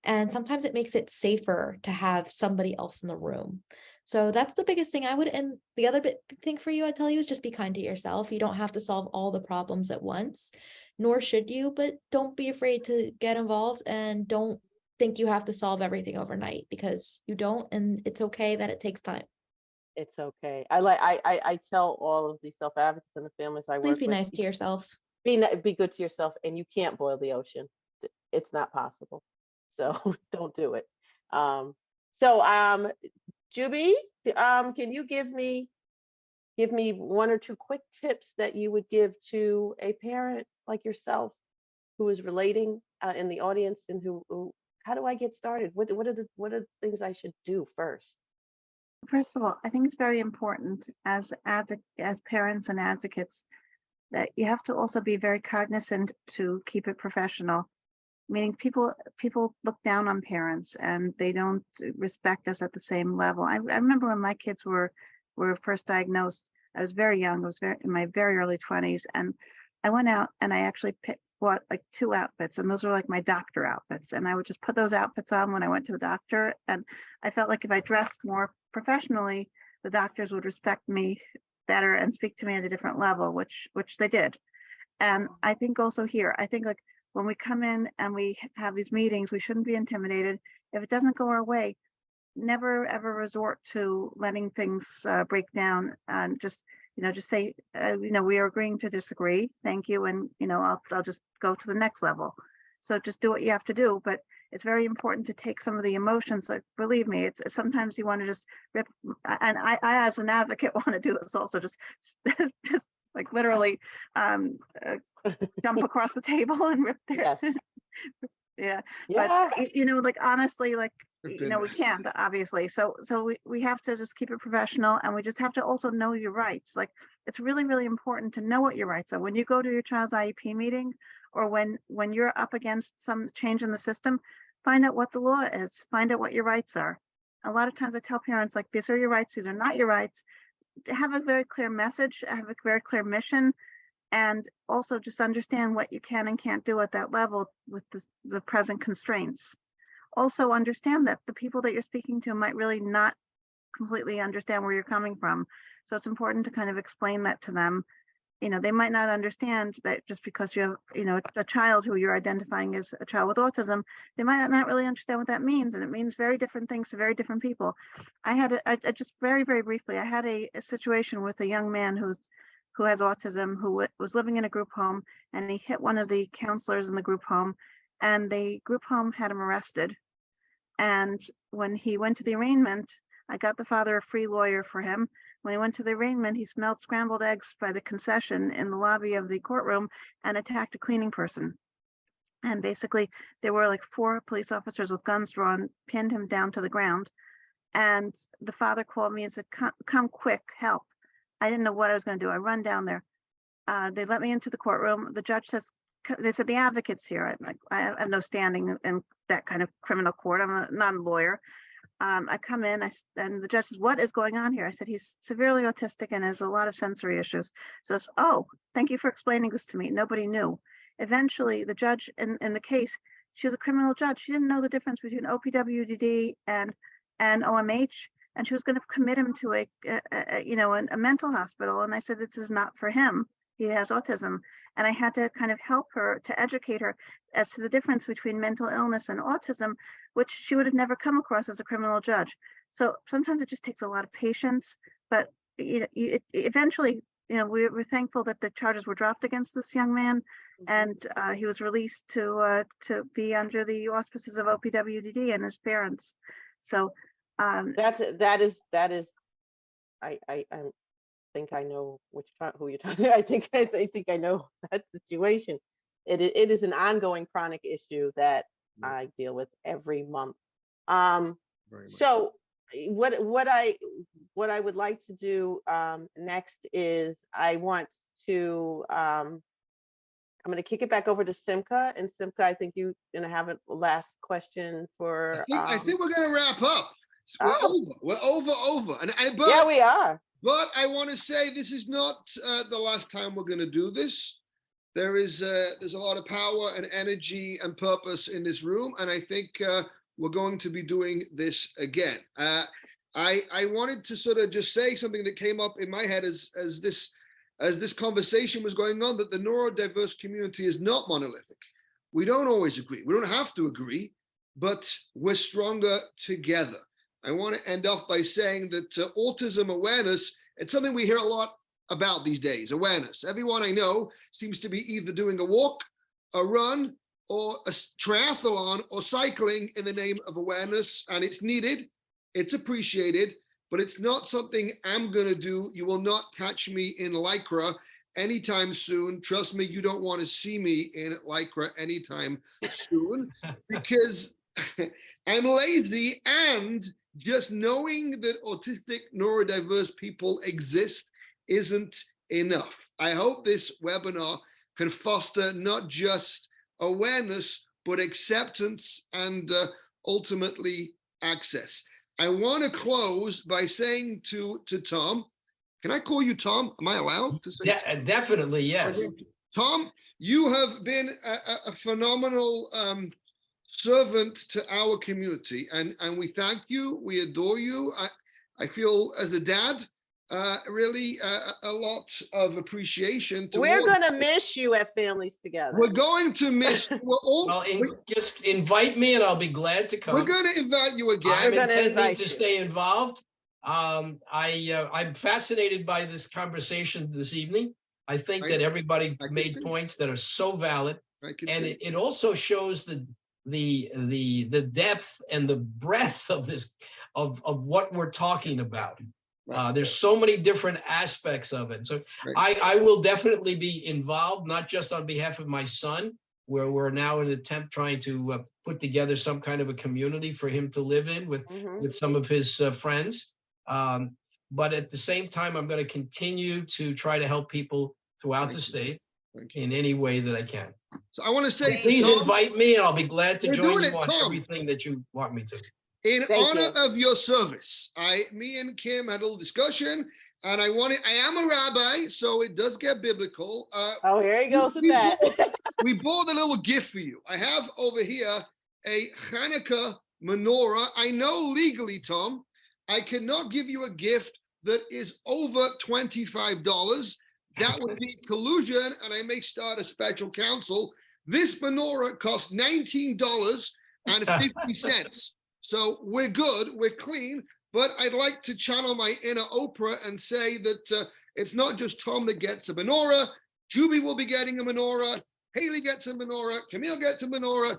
And sometimes it makes it safer to have somebody else in the room. So that's the biggest thing I would, and the other thing for you, I tell you, is just be kind to yourself. You don't have to solve all the problems at once, nor should you, but don't be afraid to get involved, and don't think you have to solve everything overnight, because you don't, and it's okay that it takes time. It's okay. I tell all of these self-advocates and the families I work with. Please be nice to yourself. Be good to yourself, and you can't boil the ocean. It's not possible. So don't do it. Juby, can you give me 1 or 2 quick tips that you would give to a parent like yourself who is relating in the audience, and who how do I get started? What are the things I should do first? First of all, I think it's very important as parents and advocates that you have to also be very cognizant to keep it professional. Meaning people look down on parents, and they don't respect us at the same level. I remember when my kids were first diagnosed, I was very young. I was in my very early 20s, and I went out and I actually bought like 2 outfits, and those were like my doctor outfits, and I would just put those outfits on when I went to the doctor. And I felt like if I dressed more professionally, the doctors would respect me better and speak to me at a different level, which they did. And I think also here, I think like when we come in and we have these meetings, we shouldn't be intimidated. If it doesn't go our way, never ever resort to letting things break down, and just say, we are agreeing to disagree. Thank you, and I'll just go to the next level. So just do what you have to do, but it's very important to take some of the emotions. Like, believe me, it's sometimes you want to just rip, and I as an advocate want to do this also, just like literally jump across the table and rip their yeah. But like honestly, like we can't, obviously, so we have to just keep it professional, and we just have to also know your rights. Like, it's really, really important to know what your rights are when you go to your child's IEP meeting, or when you're up against some change in the system. Find out what the law is, find out what your rights are. A lot of times I tell parents, like, these are your rights, these are not your rights. Have a very clear message, have a very clear mission, and also just understand what you can and can't do at that level with the present constraints. Also understand that the people that you're speaking to might really not completely understand where you're coming from. So it's important to kind of explain that to them. they might not understand that just because you have, a child who you're identifying as a child with autism, they might not really understand what that means. And it means very different things to very different people. I just very, very briefly, I had a situation with a young man who has autism, who was living in a group home, and he hit one of the counselors in the group home, and the group home had him arrested. And when he went to the arraignment, I got the father a free lawyer for him. When he went to the arraignment, he smelled scrambled eggs by the concession in the lobby of the courtroom and attacked a cleaning person. And basically, there were like 4 police officers with guns drawn, pinned him down to the ground. And the father called me and said, come quick, help. I didn't know what I was going to do. I run down there. They let me into the courtroom. The judge says, they said, the advocate's here. I'm like, I have no standing in that kind of criminal court. I'm not a lawyer. I come in, and the judge says, what is going on here? I said, he's severely autistic and has a lot of sensory issues. So, oh, thank you for explaining this to me. Nobody knew. Eventually, the judge in the case, she was a criminal judge. She didn't know the difference between OPWDD and OMH, and she was going to commit him to a mental hospital. And I said, this is not for him. He has autism. And I had to kind of help her, to educate her as to the difference between mental illness and autism, which she would have never come across as a criminal judge. So sometimes it just takes a lot of patience, but eventually, we're thankful that the charges were dropped against this young man, and he was released to be under the auspices of OPWDD and his parents. So that is. I think I know who you're talking. I think I know that situation. It is an ongoing chronic issue that I deal with every month. So what I would like to do next is I want to I'm going to kick it back over to SIMCHA, and SIMCHA, I think you're going to have a last question for. I think we're going to wrap up. We're over. But, yeah, we are. But I want to say this is not the last time we're going to do this. There's a lot of power and energy and purpose in this room, and I think we're going to be doing this again. I wanted to sort of just say something that came up in my head as this conversation was going on, that the neurodiverse community is not monolithic. We don't always agree. We don't have to agree, but we're stronger together. I want to end off by saying that autism awareness, it's something we hear a lot about these days, awareness. Everyone I know seems to be either doing a walk, a run, or a triathlon, or cycling in the name of awareness, and it's needed, it's appreciated, but it's not something I'm going to do. You will not catch me in Lycra anytime soon. Trust me, you don't want to see me in Lycra anytime soon, because I'm lazy, and just knowing that autistic neurodiverse people exist isn't enough. I hope this webinar can foster not just awareness, but acceptance and ultimately access. I want to close by saying to Tom, can I call you Tom? Am I allowed to say? Yeah, definitely, yes. Tom, you have been a phenomenal servant to our community, and we thank you. We adore you. I feel as a dad really a lot of appreciation. We're going to miss you at Families Together. We're going to miss you. Just invite me and I'll be glad to come. We're going to invite you again. I'm intending to stay involved. I'm fascinated by this conversation this evening. I think that everybody made points that are so valid, and it also shows the depth and the breadth of this of what we're talking about. There's so many different aspects of it. So I will definitely be involved, not just on behalf of my son, where we're now in an attempt trying to put together some kind of a community for him to live in with some of his friends. But at the same time, I'm going to continue to try to help people throughout the state in any way that I can. So I want to say, please invite me, and I'll be glad to join you on everything that you want me to. In honor of your service, me and Kim had a little discussion, and I am a rabbi, so it does get biblical. Oh, here he goes with that. We bought a little gift for you. I have over here a Hanukkah menorah. I know legally, Tom, I cannot give you a gift that is over $25, that would be collusion, and I may start a special counsel. This menorah costs $19.50. So we're good, we're clean, but I'd like to channel my inner Oprah and say that it's not just Tom that gets a menorah. Juby will be getting a menorah. Haley gets a menorah. Camille gets a menorah.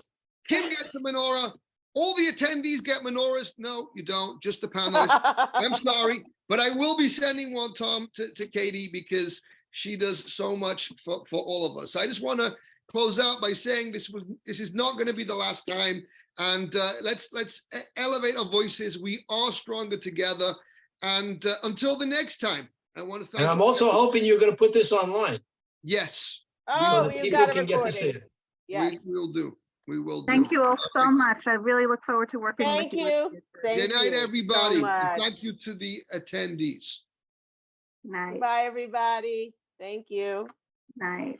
Kim gets a menorah. All the attendees get menorahs. No, you don't, just the panelists. I'm sorry, but I will be sending one, Tom, to Katie, because she does so much for all of us. I just want to close out by saying this is not going to be the last time, and let's elevate our voices. We are stronger together, and until the next time, I want to thank. And I'm also hoping you're going to put this online. Yes. Oh, so that you people got a can get to see recording. it. Yes. We will do. We will do. Thank you all so much. I really look forward to working with Thank you. you. Thank Good night, you everybody. so And much. thank you to the attendees. Night, Bye, everybody. Thank you. night.